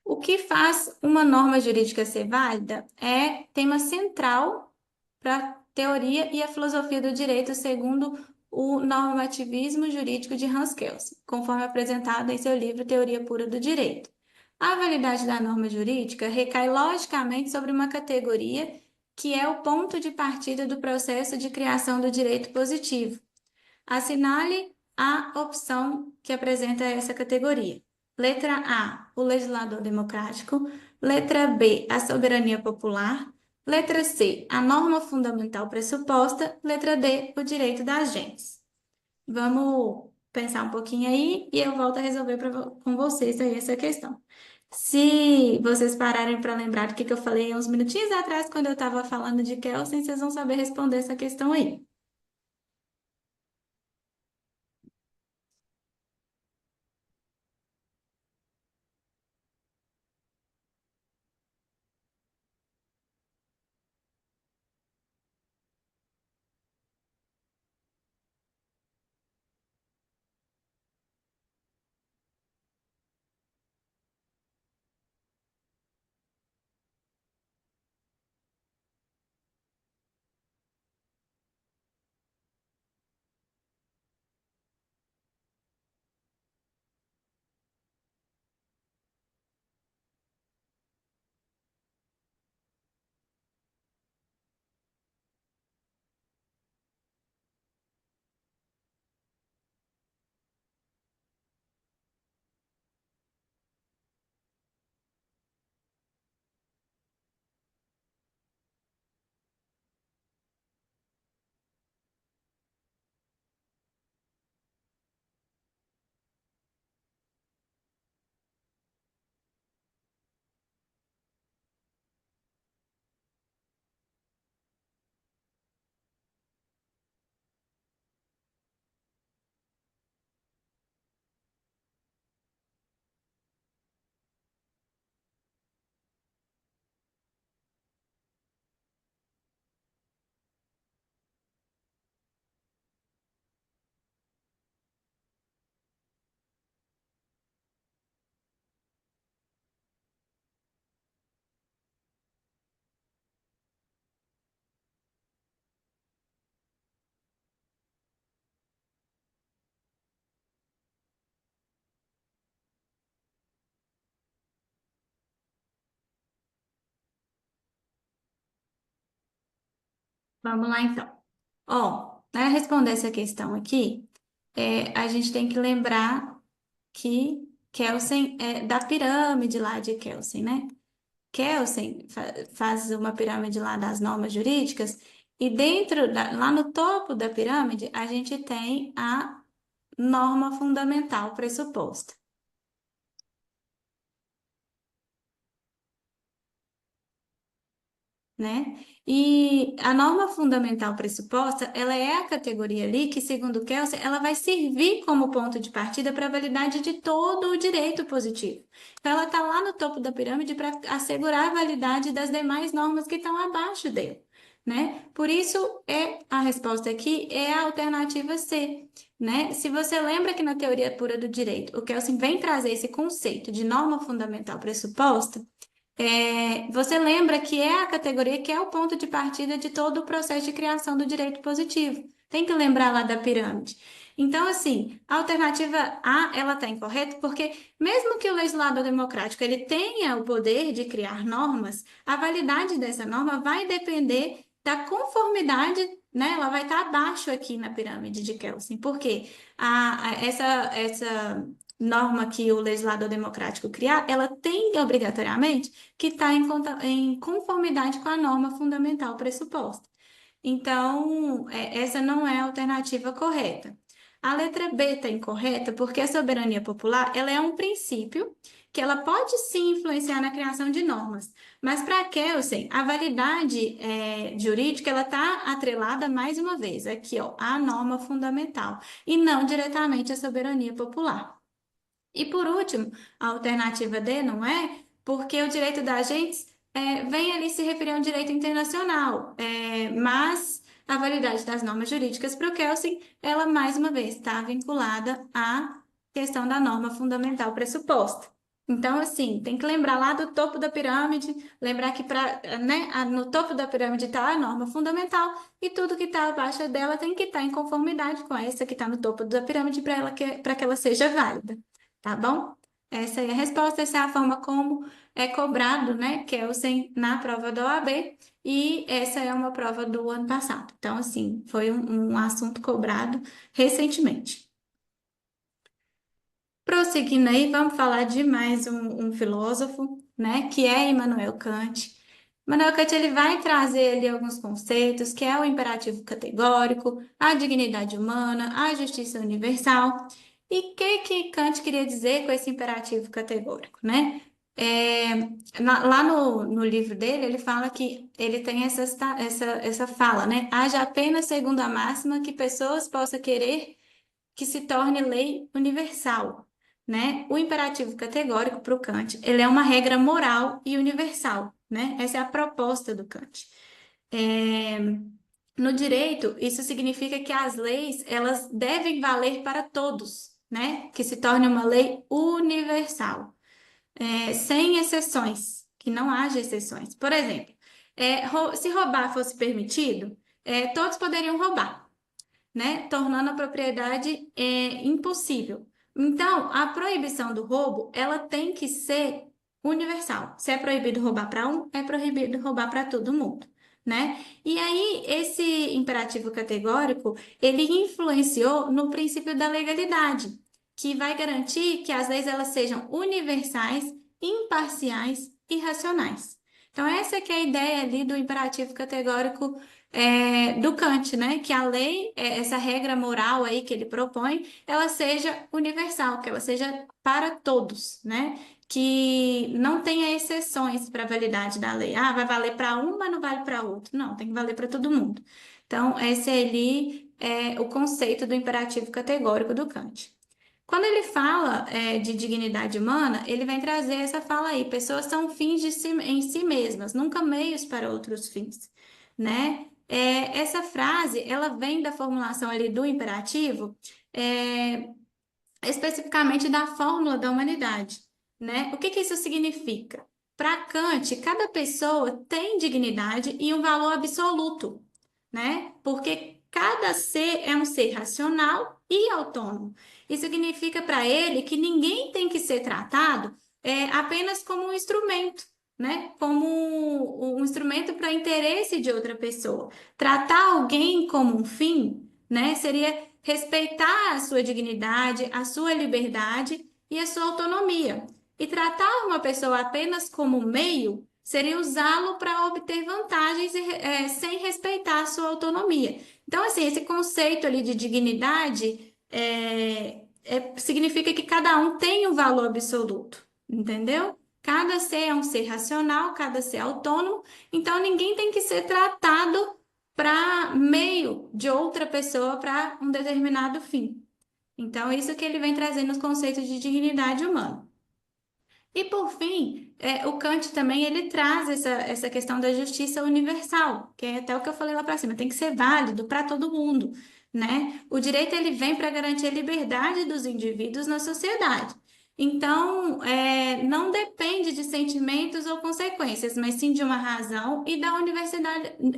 O que faz uma norma jurídica ser válida é tema central para a teoria e a filosofia do direito, segundo o normativismo jurídico de Hans Kelsen, conforme apresentado em seu livro Teoria Pura do Direito. A validade da norma jurídica recai logicamente sobre uma categoria que é o ponto de partida do processo de criação do direito positivo. Assinale a opção que apresenta essa categoria. Letra A, o legislador democrático. Letra B, a soberania popular. Letra C, a norma fundamental pressuposta. Letra D, o direito das gentes. Vamos pensar um pouquinho aí e eu volto a resolver com vocês aí essa questão. Se vocês pararem para lembrar do que eu falei uns minutinhos atrás, quando eu estava falando de Kelsen, vocês vão saber responder essa questão aí. Vamos lá, então. Ó, para responder essa questão aqui, a gente tem que lembrar que Kelsen é da pirâmide lá de Kelsen, né? Kelsen faz uma pirâmide lá das normas jurídicas, e lá no topo da pirâmide, a gente tem a norma fundamental pressuposta. Né? E a norma fundamental pressuposta, ela é a categoria ali que, segundo Kelsen, ela vai servir como ponto de partida para a validade de todo o direito positivo. Então, ela está lá no topo da pirâmide para assegurar a validade das demais normas que estão abaixo dele. Né? Por isso, a resposta aqui é a alternativa C. Né? Se você lembra que na teoria pura do direito, o Kelsen vem trazer esse conceito de norma fundamental pressuposta, você lembra que é a categoria que é o ponto de partida de todo o processo de criação do direito positivo. Tem que lembrar lá da pirâmide. Então, assim, a alternativa A, ela está incorreta, porque mesmo que o legislador democrático ele tenha o poder de criar normas, a validade dessa norma vai depender da conformidade, né? Ela vai estar abaixo aqui na pirâmide de Kelsen. Por quê? Essa norma que o legislador democrático criar, ela tem obrigatoriamente que está em conformidade com a norma fundamental pressuposta. Então, essa não é a alternativa correta. A letra B está incorreta porque a soberania popular ela é um princípio que ela pode sim influenciar na criação de normas, mas para Kelsen, a validade jurídica ela está atrelada mais uma vez aqui, ó, à norma fundamental e não diretamente à soberania popular. E por último, a alternativa D não é, porque o direito da agentes vem ali se referir a um direito internacional, mas a validade das normas jurídicas para o Kelsen, ela mais uma vez está vinculada à questão da norma fundamental pressuposta. Então, assim, tem que lembrar lá do topo da pirâmide, lembrar que no topo da pirâmide está a norma fundamental e tudo que está abaixo dela tem que estar em conformidade com essa que está no topo da pirâmide para que ela seja válida, tá bom? Essa é a resposta, essa é a forma como é cobrado, né, Kelsen na prova da OAB, e essa é uma prova do ano passado. Então, assim, foi um assunto cobrado recentemente. Prosseguindo aí, vamos falar de mais um filósofo, né, que é Immanuel Kant. Immanuel Kant ele vai trazer ali alguns conceitos, que é o imperativo categórico, a dignidade humana, a justiça universal. E o que Kant queria dizer com esse imperativo categórico, né? Lá no livro dele, ele fala que ele tem essa fala, né? Haja apenas segundo a máxima que pessoas possam querer que se torne lei universal, né? O imperativo categórico para o Kant, ele é uma regra moral e universal, né? Essa é a proposta do Kant. É, No direito, isso significa que as leis, elas devem valer para todos, né? Que se torne uma lei universal, sem exceções, que não haja exceções. Por exemplo, se roubar fosse permitido, todos poderiam roubar, né? Tornando a propriedade impossível. Então, a proibição do roubo, ela tem que ser universal. Se é proibido roubar para um, é proibido roubar para todo mundo, né? E aí, esse imperativo categórico, ele influenciou no princípio da legalidade, que vai garantir que as leis elas sejam universais, imparciais e racionais. Então, essa que é a ideia ali do imperativo categórico do Kant, né? Que a lei, essa regra moral aí que ele propõe, ela seja universal, que ela seja para todos, né? Que não tenha exceções para a validade da lei. Ah, vai valer para um, mas não vale para outro. Não, tem que valer para todo mundo. Então, esse ali é o conceito do imperativo categórico do Kant. Quando ele fala, de dignidade humana, ele vem trazer essa fala aí: pessoas são fins em si mesmas, nunca meios para outros fins, né? Essa frase, ela vem da formulação ali do imperativo, especificamente da fórmula da humanidade, né? O que que isso significa? Para Kant, cada pessoa tem dignidade e um valor absoluto, né? Porque cada ser é um ser racional e autônomo. Isso significa para ele que ninguém tem que ser tratado apenas como um instrumento, né, como um instrumento para interesse de outra pessoa. Tratar alguém como um fim, né, seria respeitar a sua dignidade, a sua liberdade e a sua autonomia. E tratar uma pessoa apenas como meio seria usá-lo para obter vantagens sem respeitar a sua autonomia. Então, assim, esse conceito ali de dignidade significa que cada um tem um valor absoluto, entendeu? Cada ser é um ser racional, cada ser é autônomo, então ninguém tem que ser tratado para meio de outra pessoa para um determinado fim. Então, isso que ele vem trazendo os conceitos de dignidade humana. E por fim, o Kant também ele traz essa questão da justiça universal, que é até o que eu falei lá para cima, tem que ser válido para todo mundo, né? O direito ele vem para garantir a liberdade dos indivíduos na sociedade. Então, não depende de sentimentos ou consequências, mas sim de uma razão e da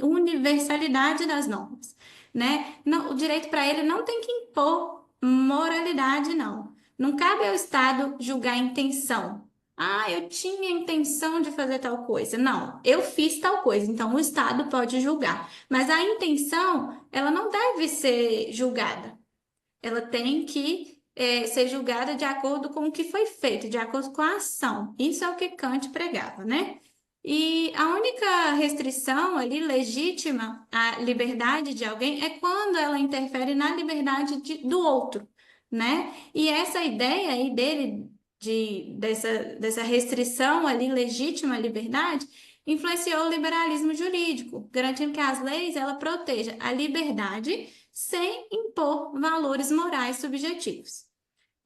universalidade das normas, né? Não, o direito para ele não tem que impor moralidade, não. Não cabe ao Estado julgar a intenção. Ah, eu tinha a intenção de fazer tal coisa. Não, eu fiz tal coisa, então o Estado pode julgar. Mas a intenção, ela não deve ser julgada. Ela tem que ser julgada de acordo com o que foi feito, de acordo com a ação. Isso é o que Kant pregava, né? E a única restrição ali legítima à liberdade de alguém é quando ela interfere na liberdade do outro, né? E essa ideia aí dele dessa restrição ali legítima à liberdade influenciou o liberalismo jurídico, garantindo que as leis ela proteja a liberdade sem impor valores morais subjetivos.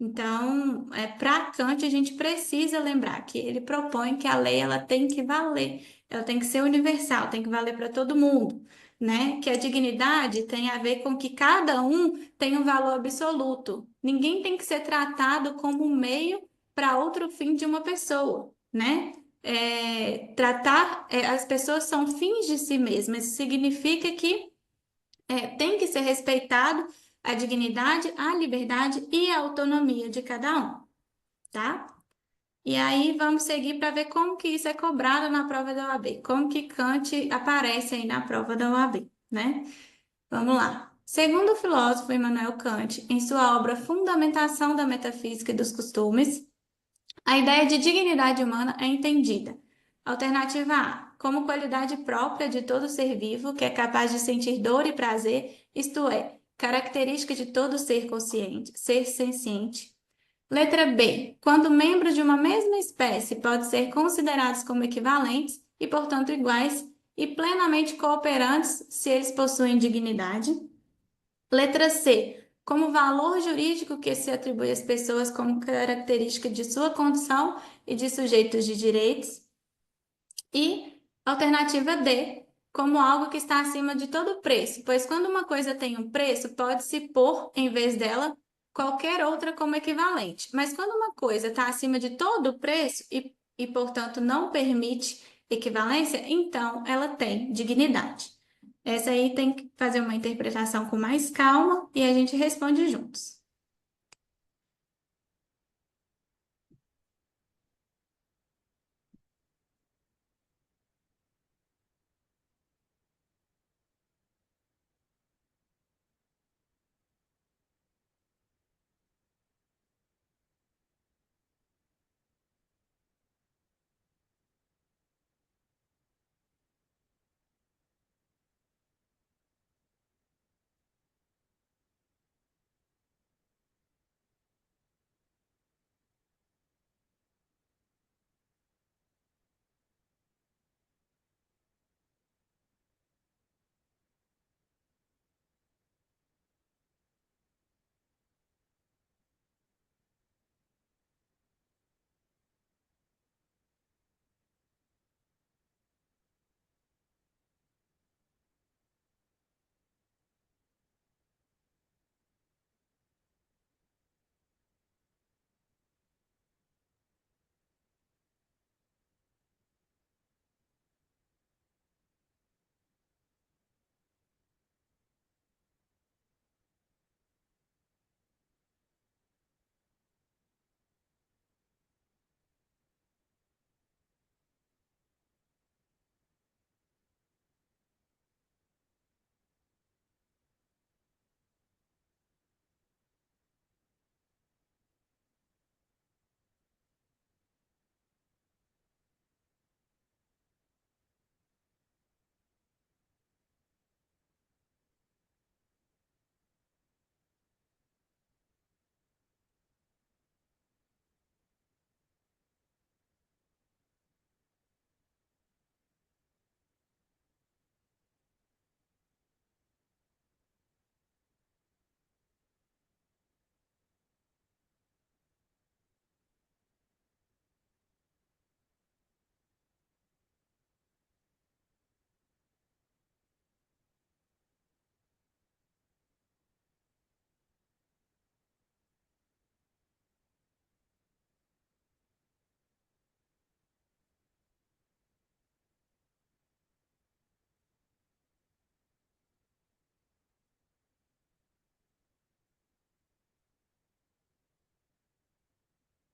Então, para Kant, a gente precisa lembrar que ele propõe que a lei ela tem que valer, ela tem que ser universal, tem que valer para todo mundo, né? Que a dignidade tem a ver com que cada um tem um valor absoluto. Ninguém tem que ser tratado como um meio para outro fim de uma pessoa, né? As pessoas são fins de si mesmas, isso significa que tem que ser respeitado a dignidade, a liberdade e a autonomia de cada um, tá? E aí vamos seguir para ver como que isso é cobrado na prova da OAB, como que Kant aparece aí na prova da OAB, né? Vamos lá. Segundo o filósofo Immanuel Kant, em sua obra Fundamentação da Metafísica e dos Costumes, a ideia de dignidade humana é entendida. Alternativa A, como qualidade própria de todo ser vivo que é capaz de sentir dor e prazer, isto é, característica de todo ser consciente, ser senciente. Letra B, quando membros de uma mesma espécie podem ser considerados como equivalentes e, portanto, iguais e plenamente cooperantes se eles possuem dignidade. Letra C. Como valor jurídico que se atribui às pessoas como característica de sua condição e de sujeitos de direitos. E alternativa D. Como algo que está acima de todo preço, pois quando uma coisa tem um preço, pode-se pôr, em vez dela, qualquer outra como equivalente. Mas quando uma coisa está acima de todo o preço portanto, não permite equivalência, então ela tem dignidade. Essa aí tem que fazer uma interpretação com mais calma e a gente responde juntos.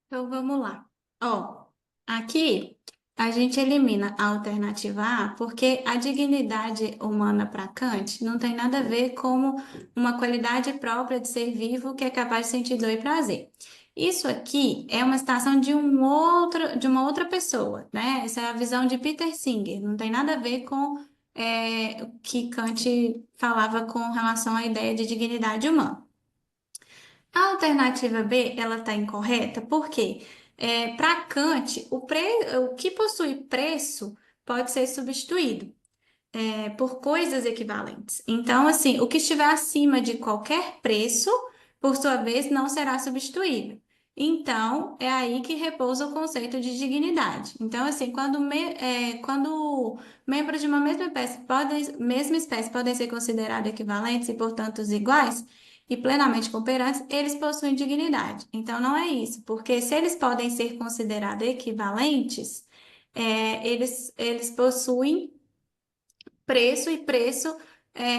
Então vamos lá. Ó, aqui a gente elimina a alternativa A porque a dignidade humana para Kant não tem nada a ver com uma qualidade própria de ser vivo que é capaz de sentir dor e prazer. Isso aqui é uma citação de uma outra pessoa, né? Essa é a visão de Peter Singer, não tem nada a ver com o que Kant falava com relação à ideia de dignidade humana. A alternativa B, ela está incorreta, porque para Kant, o que possui preço pode ser substituído por coisas equivalentes. Então, assim, o que estiver acima de qualquer preço, por sua vez, não será substituível. Então, é aí que repousa o conceito de dignidade. Então, assim, quando membros de uma mesma espécie podem ser considerados equivalentes e, portanto, iguais e plenamente cooperantes, eles possuem dignidade. Então, não é isso, porque se eles podem ser considerados equivalentes, eles possuem preço e preço,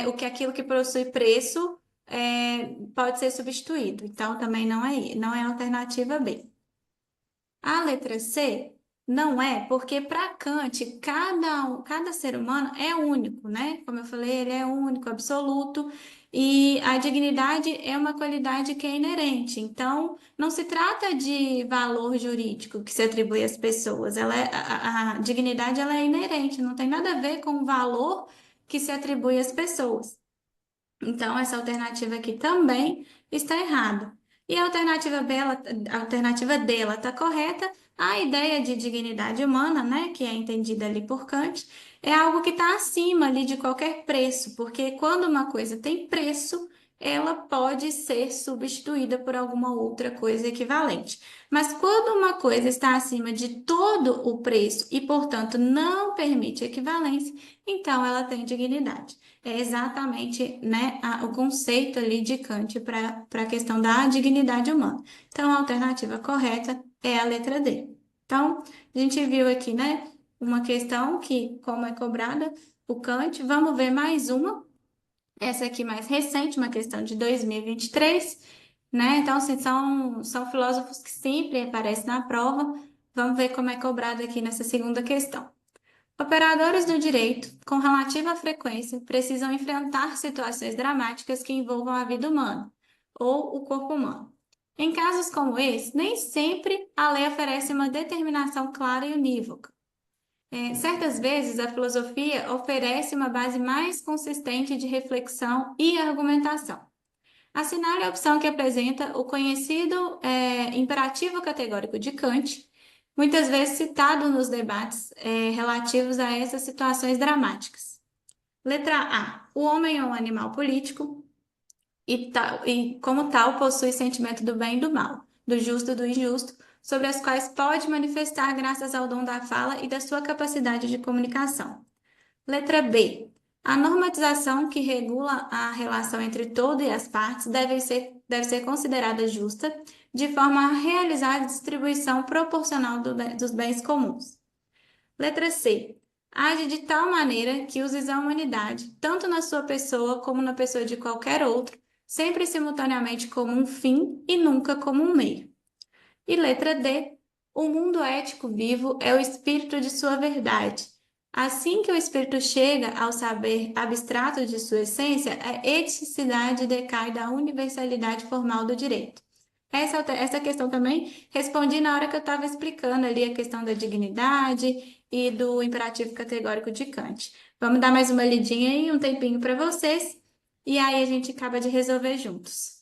o que aquilo que possui preço pode ser substituído. Então, também não é a alternativa B. A letra C não é, porque para Kant, cada ser humano é único, né? Como eu falei, ele é único, absoluto, e a dignidade é uma qualidade que é inerente. Então, não se trata de valor jurídico que se atribui às pessoas. A dignidade ela é inerente, não tem nada a ver com o valor que se atribui às pessoas. Então, essa alternativa aqui também está errada. E a alternativa dela está correta. A ideia de dignidade humana, né, que é entendida ali por Kant, é algo que está acima ali de qualquer preço, porque quando uma coisa tem preço, ela pode ser substituída por alguma outra coisa equivalente. Mas quando uma coisa está acima de todo o preço e, portanto, não permite equivalência, então ela tem dignidade. É exatamente, né, o conceito ali de Kant para a questão da dignidade humana. Então, a alternativa correta é a letra D. Então, a gente viu aqui, né, uma questão que, como é cobrada o Kant, vamos ver mais uma, essa aqui mais recente, uma questão de 2023, né? Então, assim, são filósofos que sempre aparecem na prova. Vamos ver como é cobrado aqui nessa segunda questão. Operadores do direito, com relativa frequência, precisam enfrentar situações dramáticas que envolvam a vida humana ou o corpo humano. Em casos como esse, nem sempre a lei oferece uma determinação clara e unívoca. Certas vezes, a filosofia oferece uma base mais consistente de reflexão e argumentação. Assinale a opção que apresenta o conhecido imperativo categórico de Kant, muitas vezes citado nos debates relativos a essas situações dramáticas. Letra A. O homem é um animal político e como tal, possui sentimento do bem e do mal, do justo e do injusto, sobre as quais pode manifestar graças ao dom da fala e da sua capacidade de comunicação. Letra B. A normatização que regula a relação entre todo e as partes deve ser considerada justa, de forma a realizar a distribuição proporcional dos bens comuns. Letra C. Age de tal maneira que uses a humanidade, tanto na sua pessoa como na pessoa de qualquer outro, sempre simultaneamente como um fim e nunca como um meio. E letra D. O mundo ético vivo é o espírito de sua verdade. Assim que o espírito chega ao saber abstrato de sua essência, a eticidade decai da universalidade formal do direito. Essa questão também respondi na hora que eu estava explicando ali a questão da dignidade e do imperativo categórico de Kant. Vamos dar mais uma lidinha aí, um tempinho para vocês, e aí a gente acaba de resolver juntos.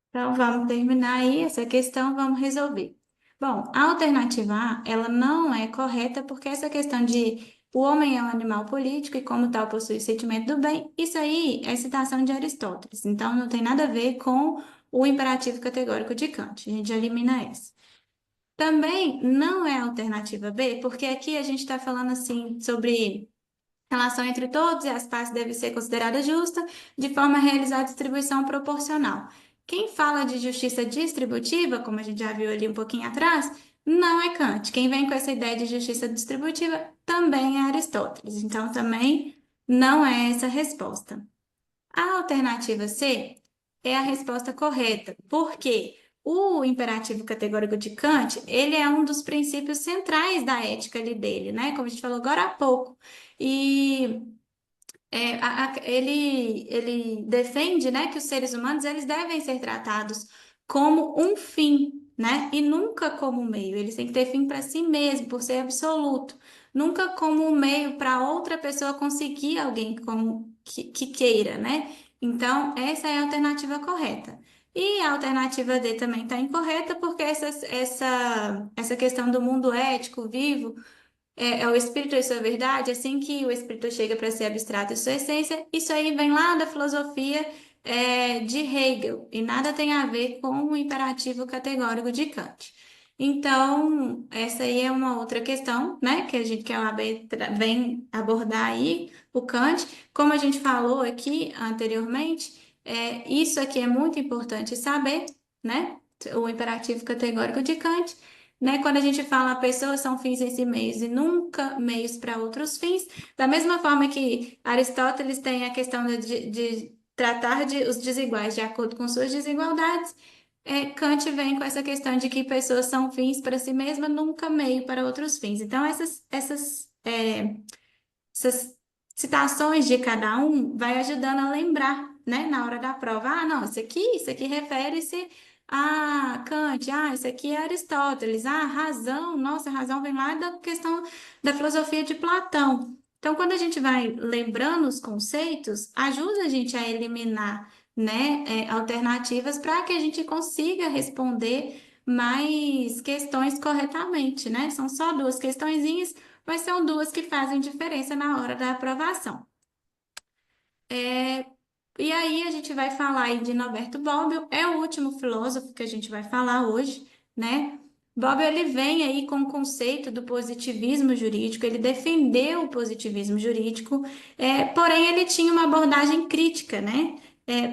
Então, vamos terminar aí essa questão, vamos resolver. Bom, a alternativa A, ela não é correta porque essa questão de o homem é um animal político e como tal possui o sentimento do bem, isso aí é citação de Aristóteles, então não tem nada a ver com o imperativo categórico de Kant, a gente elimina essa. Também não é a alternativa B, porque aqui a gente está falando assim sobre relação entre todos e as partes deve ser considerada justa, de forma a realizar a distribuição proporcional. Quem fala de justiça distributiva, como a gente já viu ali um pouquinho atrás, não é Kant. Quem vem com essa ideia de justiça distributiva também é Aristóteles. Então, também não é essa a resposta. A alternativa C é a resposta correta, porque o imperativo categórico de Kant, ele é um dos princípios centrais da ética ali dele, né? Como a gente falou agora há pouco. E ele defende, né, que os seres humanos eles devem ser tratados como um fim, né, e nunca como um meio. Eles têm que ter fim para si mesmo, por ser absoluto, nunca como um meio para outra pessoa conseguir alguém que queira, né? Então, essa é a alternativa correta. E a alternativa D também está incorreta, porque essa questão do mundo ético vivo é o espírito e sua verdade, assim que o espírito chega para ser abstrato em sua essência, isso aí vem lá da filosofia de Hegel e nada tem a ver com o imperativo categórico de Kant. Então, essa aí é uma outra questão, né, que a OAB vem abordar aí, o Kant. Como a gente falou aqui anteriormente, isso aqui é muito importante saber, né, o imperativo categórico de Kant, né? Quando a gente fala pessoas são fins em si mesmos e nunca meios para outros fins, da mesma forma que Aristóteles tem a questão de tratar os desiguais de acordo com suas desigualdades, Kant vem com essa questão de que pessoas são fins para si mesmas, nunca meio para outros fins. Então, essas citações de cada um vai ajudando a lembrar, né, na hora da prova. Ah, não, isso aqui refere-se a Kant, isso aqui é Aristóteles, razão, nossa, a razão vem lá da questão da filosofia de Platão. Então, quando a gente vai lembrando os conceitos, ajuda a gente a eliminar, né, alternativas para que a gente consiga responder mais questões corretamente, né? São só duas questõezinhas, mas são duas que fazem diferença na hora da aprovação. É, e aí a gente vai falar aí de Norberto Bobbio, é o último filósofo que a gente vai falar hoje, né? Bobbio ele vem aí com o conceito do positivismo jurídico, ele defendeu o positivismo jurídico, porém ele tinha uma abordagem crítica, né?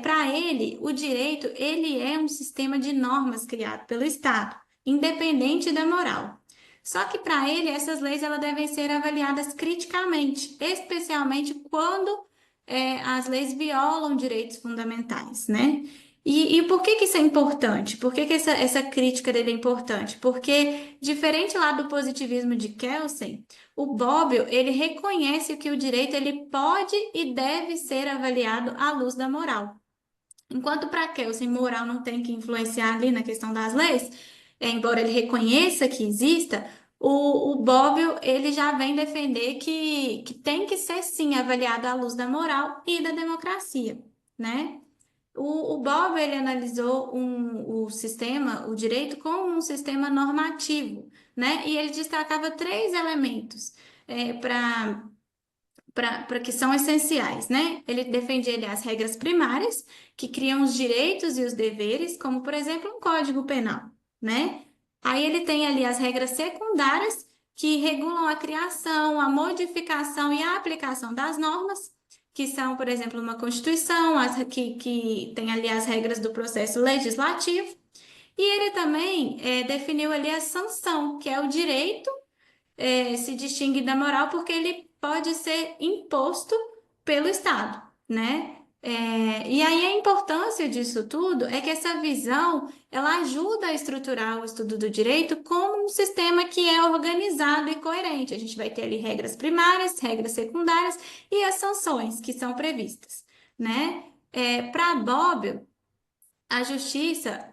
Para ele, o direito ele é um sistema de normas criado pelo Estado, independente da moral. Só que para ele essas leis elas devem ser avaliadas criticamente, especialmente quando as leis violam direitos fundamentais, né? E por que que isso é importante? Por que que essa crítica dele é importante? Porque, diferente lá do positivismo de Kelsen, o Bobbio, ele reconhece que o direito ele pode e deve ser avaliado à luz da moral. Enquanto para Kelsen, moral não tem que influenciar ali na questão das leis, embora ele reconheça que exista, o Bobbio ele já vem defender que tem que ser sim avaliado à luz da moral e da democracia, né? O Bobbio ele analisou o sistema, o direito, como um sistema normativo, né? E ele destacava três elementos para que são essenciais, né? Ele defende ele, as regras primárias, que criam os direitos e os deveres, como, por exemplo, um código penal, né? Aí ele tem ali as regras secundárias, que regulam a criação, a modificação e a aplicação das normas, que são, por exemplo, uma Constituição, que tem ali as regras do processo legislativo. E ele também definiu ali a sanção, que é o direito se distingue da moral porque ele pode ser imposto pelo Estado, né? E aí a importância disso tudo é que essa visão ela ajuda a estruturar o estudo do direito como um sistema que é organizado e coerente. A gente vai ter ali regras primárias, regras secundárias e as sanções que são previstas, né? Para Bobbio, a justiça,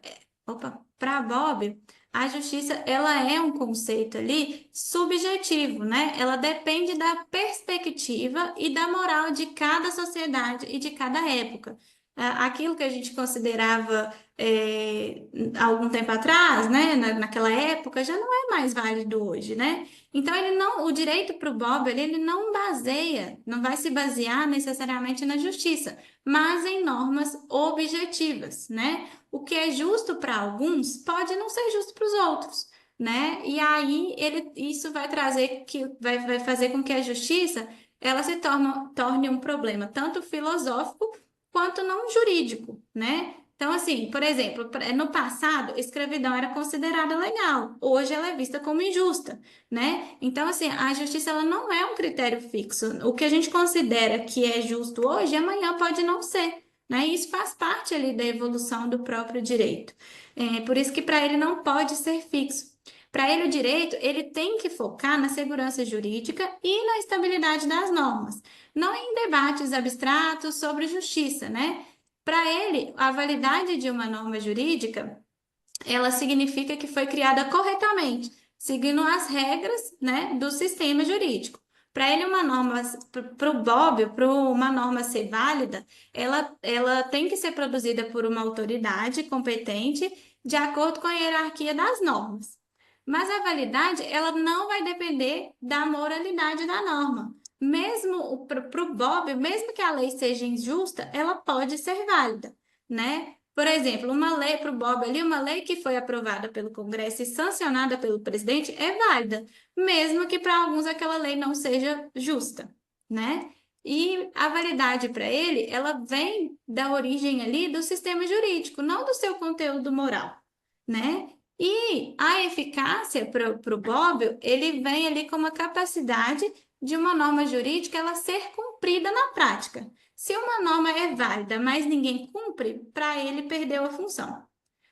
para Bob, a justiça ela é um conceito ali subjetivo, né? Ela depende da perspectiva e da moral de cada sociedade e de cada época. aquilo que a gente considerava algum tempo atrás, né, naquela época, já não é mais válido hoje, né? Então ele não, o direito para o Bob, ele não baseia, não vai se basear necessariamente na justiça, mas em normas objetivas, né? O que é justo para alguns pode não ser justo para os outros, né? E aí isso vai trazer vai fazer com que a justiça ela se torne um problema tanto filosófico quanto não jurídico, né? Então, assim, por exemplo, no passado, escravidão era considerada legal, hoje ela é vista como injusta, né? Então, assim, a justiça ela não é um critério fixo. O que a gente considera que é justo hoje, amanhã pode não ser, né? E isso faz parte ali da evolução do próprio direito. Por isso que para ele não pode ser fixo. Para ele, o direito, ele tem que focar na segurança jurídica e na estabilidade das normas, não em debates abstratos sobre justiça, né? Para ele, a validade de uma norma jurídica, ela significa que foi criada corretamente, seguindo as regras, né, do sistema jurídico. Para ele, uma norma, para o Bob, para uma norma ser válida, ela tem que ser produzida por uma autoridade competente de acordo com a hierarquia das normas. Mas a validade, ela não vai depender da moralidade da norma. Mesmo para o Bob, mesmo que a lei seja injusta, ela pode ser válida, né? Por exemplo, uma lei para o Bob ali, uma lei que foi aprovada pelo Congresso e sancionada pelo presidente é válida, mesmo que para alguns aquela lei não seja justa, né? E a validade para ele, ela vem da origem ali do sistema jurídico, não do seu conteúdo moral, né? E a eficácia para o Bob, ele vem ali com uma capacidade de uma norma jurídica ela ser cumprida na prática. Se uma norma é válida, mas ninguém cumpre, para ele perdeu a função.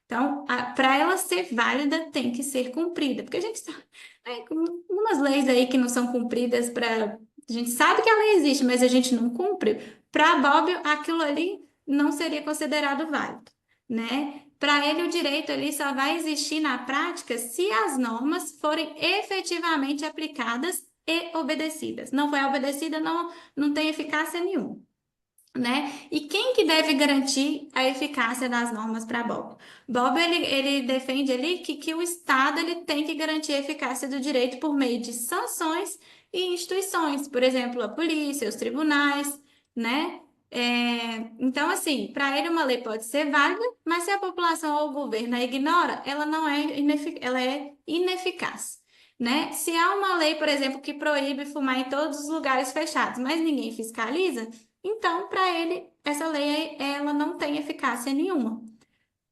Então, para ela ser válida, tem que ser cumprida. Porque a gente sabe, né, umas leis aí que não são cumpridas para. A gente sabe que a lei existe, mas a gente não cumpre. Para Bob, aquilo ali não seria considerado válido, né? Para ele, o direito ali só vai existir na prática se as normas forem efetivamente aplicadas e obedecidas. Não foi obedecida, não tem eficácia nenhuma, né? E quem que deve garantir a eficácia das normas para Bob? Bob, ele defende ali que o Estado ele tem que garantir a eficácia do direito por meio de sanções e instituições, por exemplo, a polícia, os tribunais, né? Então, assim, para ele uma lei pode ser válida, mas se a população ou o governo a ignora, ela não é ela é ineficaz. Né? Se há uma lei, por exemplo, que proíbe fumar em todos os lugares fechados, mas ninguém fiscaliza, então, para ele, essa lei ela não tem eficácia nenhuma.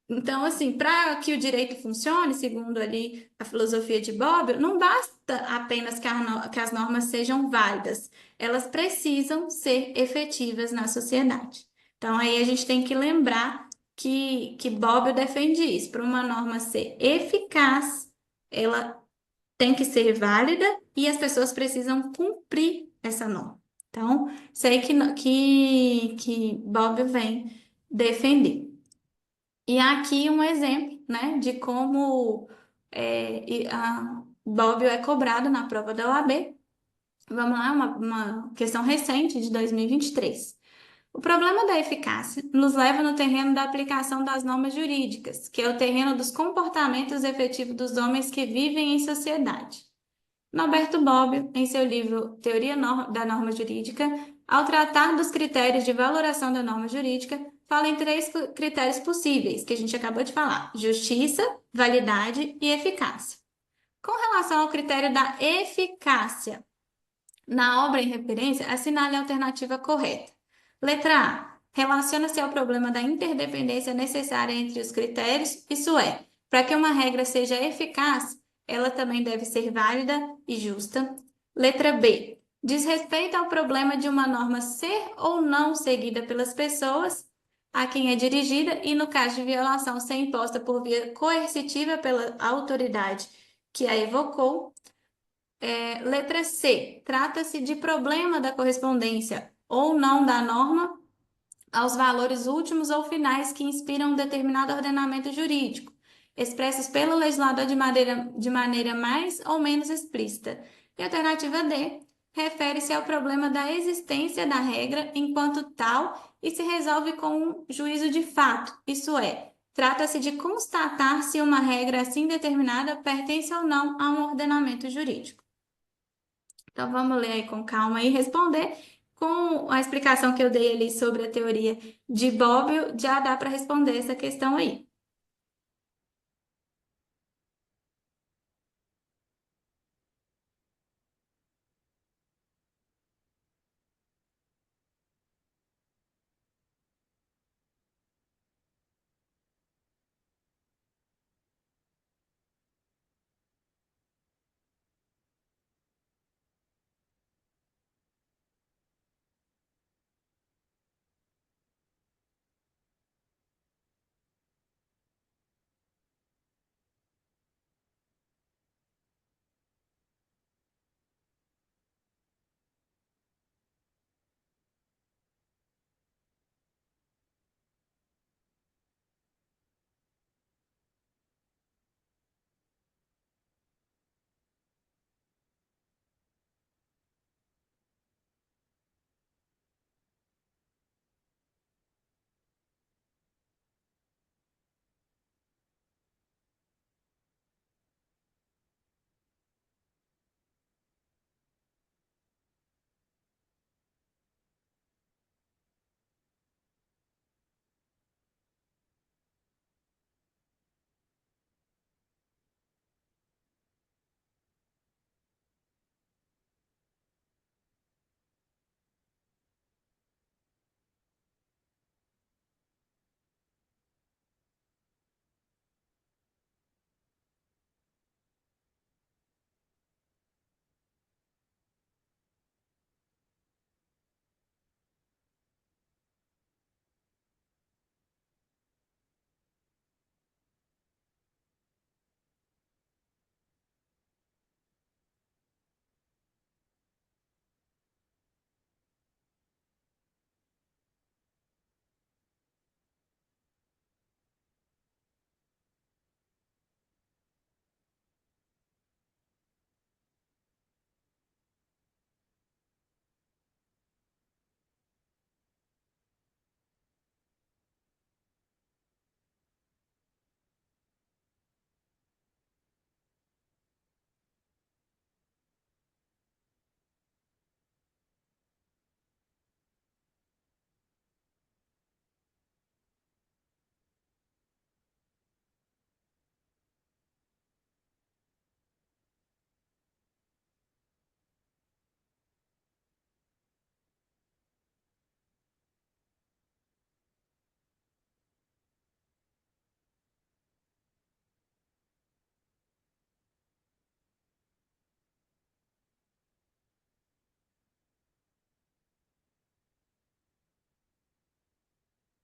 Então, assim, para que o direito funcione, segundo ali a filosofia de Bob, não basta apenas que as normas sejam válidas, elas precisam ser efetivas na sociedade. Então, aí a gente tem que lembrar que Bob defende isso. Para uma norma ser eficaz, ela tem que ser válida e as pessoas precisam cumprir essa norma. Então, sei que Bob vem defender. E aqui um exemplo, né, de como a Bob é cobrado na prova da OAB. Vamos lá, uma questão recente de 2023. O problema da eficácia nos leva no terreno da aplicação das normas jurídicas, que é o terreno dos comportamentos efetivos dos homens que vivem em sociedade. Norberto Bobbio, em seu livro Teoria da Norma Jurídica, ao tratar dos critérios de valoração da norma jurídica, fala em três critérios possíveis, que a gente acabou de falar: justiça, validade e eficácia. Com relação ao critério da eficácia, na obra em referência, assinale a alternativa correta. Letra A. Relaciona-se ao problema da interdependência necessária entre os critérios, isso é, para que uma regra seja eficaz, ela também deve ser válida e justa. Letra B. Diz respeito ao problema de uma norma ser ou não seguida pelas pessoas a quem é dirigida e, no caso de violação, ser imposta por via coercitiva pela autoridade que a evocou. Letra C. Trata-se de problema da correspondência ou não da norma aos valores últimos ou finais que inspiram um determinado ordenamento jurídico, expressos pelo legislador de maneira mais ou menos explícita. E a alternativa D refere-se ao problema da existência da regra enquanto tal e se resolve com um juízo de fato, isso é, trata-se de constatar se uma regra assim determinada pertence ou não a um ordenamento jurídico. Então, vamos ler aí com calma e responder. Com a explicação que eu dei ali sobre a teoria de Bobbio, já dá para responder essa questão aí.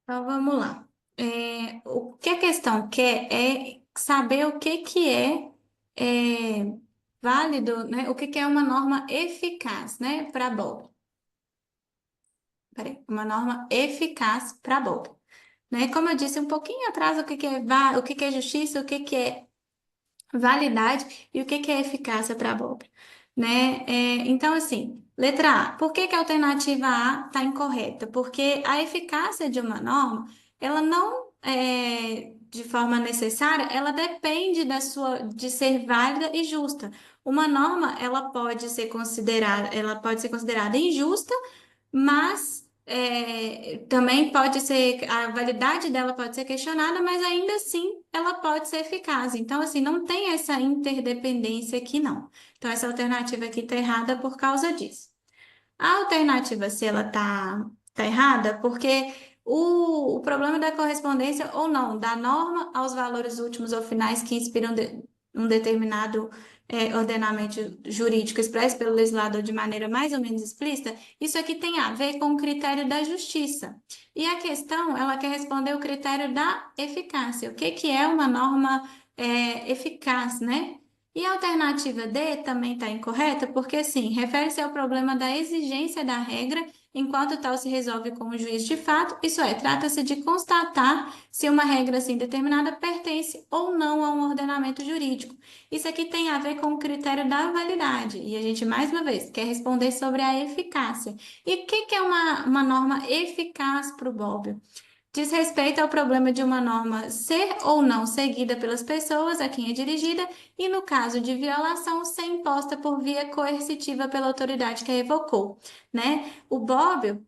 Então, vamos lá. O que a questão quer é saber o que é válido, né? O que é uma norma eficaz, né, para Bob. Peraí, uma norma eficaz para Bob. Né? Como eu disse um pouquinho atrás, o que é justiça, o que é validade e o que é eficácia para a abóbora, né? Então, assim, letra A, por que que a alternativa A está incorreta? Porque a eficácia de uma norma, ela não de forma necessária, ela depende de ser válida e justa. Uma norma, ela pode ser considerada injusta, mas também pode ser, a validade dela pode ser questionada, mas ainda assim ela pode ser eficaz. Então, assim, não tem essa interdependência aqui, não. Então, essa alternativa aqui está errada por causa disso. A alternativa C, ela tá errada porque o problema da correspondência ou não, da norma aos valores últimos ou finais que inspiram um determinado ordenamento jurídico expresso pelo legislador de maneira mais ou menos explícita, isso aqui tem a ver com o critério da justiça. E a questão, ela quer responder o critério da eficácia. O que que é uma norma eficaz, né? E a alternativa D também está incorreta, porque, sim, refere-se ao problema da exigência da regra enquanto tal se resolve com o juiz de fato, isso é, trata-se de constatar se uma regra assim determinada pertence ou não a um ordenamento jurídico. Isso aqui tem a ver com o critério da validade, e a gente, mais uma vez, quer responder sobre a eficácia. E o que que é uma norma eficaz para o Bobbio? Diz respeito ao problema de uma norma ser ou não seguida pelas pessoas a quem é dirigida e, no caso de violação, ser imposta por via coercitiva pela autoridade que a revocou, né? O Bobbio,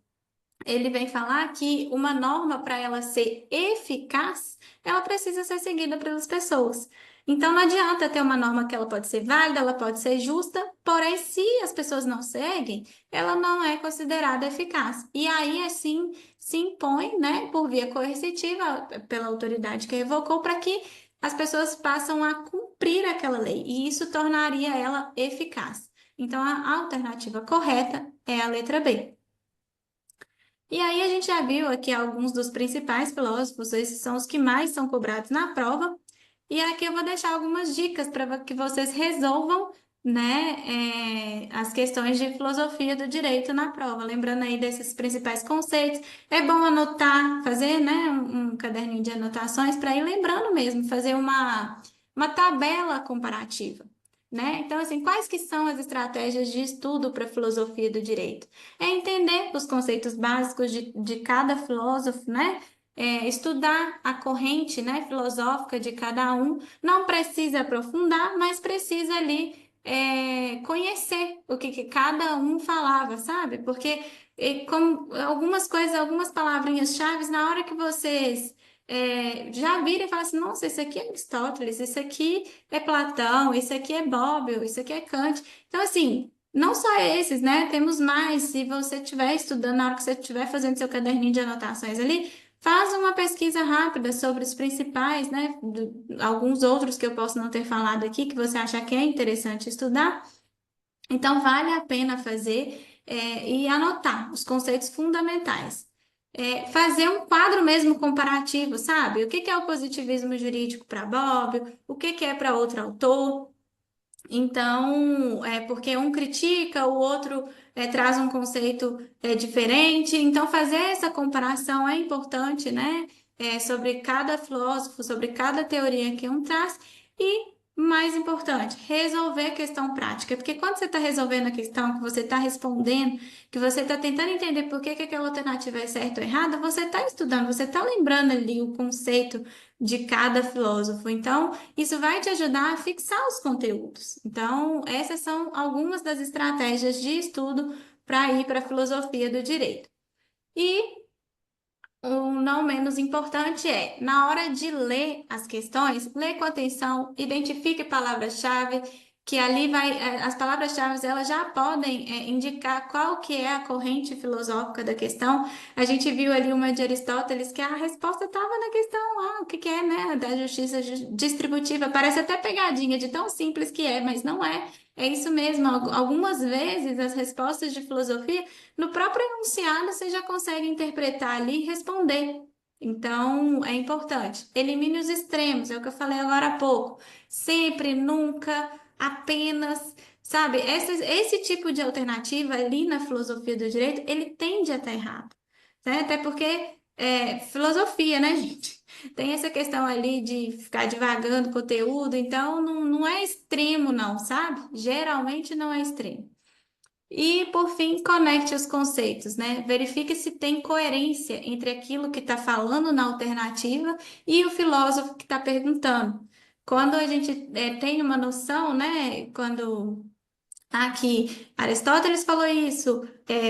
ele vem falar que uma norma, para ela ser eficaz, ela precisa ser seguida pelas pessoas. Então, não adianta ter uma norma que ela pode ser válida, ela pode ser justa, porém, se as pessoas não seguem, ela não é considerada eficaz. E aí, assim, se impõe, né, por via coercitiva, pela autoridade que revocou, para que as pessoas passam a cumprir aquela lei, e isso tornaria ela eficaz. Então, a alternativa correta é a letra B. E aí a gente já viu aqui alguns dos principais filósofos, esses são os que mais são cobrados na prova. E aqui eu vou deixar algumas dicas para que vocês resolvam, né, as questões de filosofia do direito na prova. Lembrando aí desses principais conceitos, é bom anotar, fazer, né, um caderninho de anotações para ir lembrando mesmo, fazer uma tabela comparativa. Né? Então, assim, quais que são as estratégias de estudo para a filosofia do direito? É entender os conceitos básicos de cada filósofo, né? Estudar a corrente, né, filosófica de cada um, não precisa aprofundar, mas precisa ali conhecer o que cada um falava, sabe? Porque como algumas coisas, algumas palavrinhas-chave, na hora que vocês já viram e falam assim, nossa, isso aqui é Aristóteles, isso aqui é Platão, isso aqui é Bobbio, isso aqui é Kant. Então, assim, não só esses, né? Temos mais. Se você estiver estudando, na hora que você estiver fazendo seu caderninho de anotações ali, faz uma pesquisa rápida sobre os principais, né? Alguns outros que eu posso não ter falado aqui, que você acha que é interessante estudar. Então, vale a pena fazer e anotar os conceitos fundamentais. Fazer um quadro mesmo comparativo, sabe? O que que é o positivismo jurídico para Bobbio, o que que é para outro autor. Então, porque um critica, o outro traz um conceito diferente. Então, fazer essa comparação é importante, né? Sobre cada filósofo, sobre cada teoria que um traz. E, mais importante, resolver a questão prática. Porque quando você está resolvendo a questão, que você está respondendo, que você está tentando entender por que que aquela alternativa é certa ou errada, você está estudando, você está lembrando ali o conceito de cada filósofo. Então, isso vai te ajudar a fixar os conteúdos. Então, essas são algumas das estratégias de estudo para ir para a filosofia do direito. E o não menos importante é, na hora de ler as questões, ler com atenção, identifique palavras-chave, que ali vai, as palavras-chave elas já podem indicar qual que é a corrente filosófica da questão. A gente viu ali uma de Aristóteles que a resposta estava na questão, o que que é, né, da justiça distributiva. Parece até pegadinha de tão simples que é, mas não é. É isso mesmo. Algumas vezes as respostas de filosofia no próprio enunciado, você já consegue interpretar ali e responder. Então, é importante. Elimine os extremos, é o que eu falei agora há pouco. Sempre, nunca, apenas, sabe? Esse tipo de alternativa ali na filosofia do direito, ele tende a estar errado. Né? Até porque filosofia, né, gente? Tem essa questão ali de ficar divagando conteúdo, então não é extremo, não, sabe? Geralmente não é extremo. E, por fim, conecte os conceitos, né? Verifique se tem coerência entre aquilo que está falando na alternativa e o filósofo que está perguntando. Quando a gente tem uma noção, né? Quando aqui Aristóteles falou isso,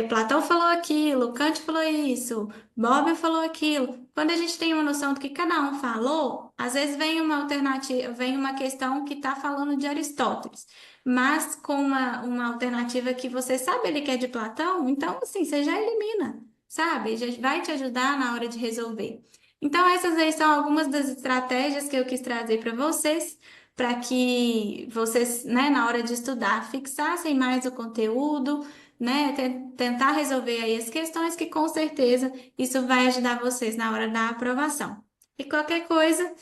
Platão falou aquilo, Kant falou isso, Bobbio falou aquilo. Quando a gente tem uma noção do que cada um falou, às vezes vem uma alternativa, vem uma questão que está falando de Aristóteles, mas com uma alternativa que você sabe ali que é de Platão, então assim, você já elimina, sabe? Já vai te ajudar na hora de resolver. Então, essas aí são algumas das estratégias que eu quis trazer para vocês para que vocês, né, na hora de estudar, fixassem mais o conteúdo, né, tentar resolver aí as questões que com certeza isso vai ajudar vocês na hora da aprovação. E qualquer coisa,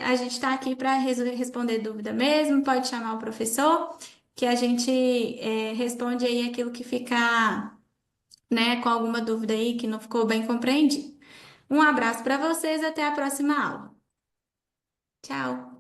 a gente está aqui para responder dúvida mesmo, pode chamar o professor, que a gente responde aí aquilo que ficar né, com alguma dúvida aí que não ficou bem compreendido. Um abraço para vocês, até a próxima aula. Tchau!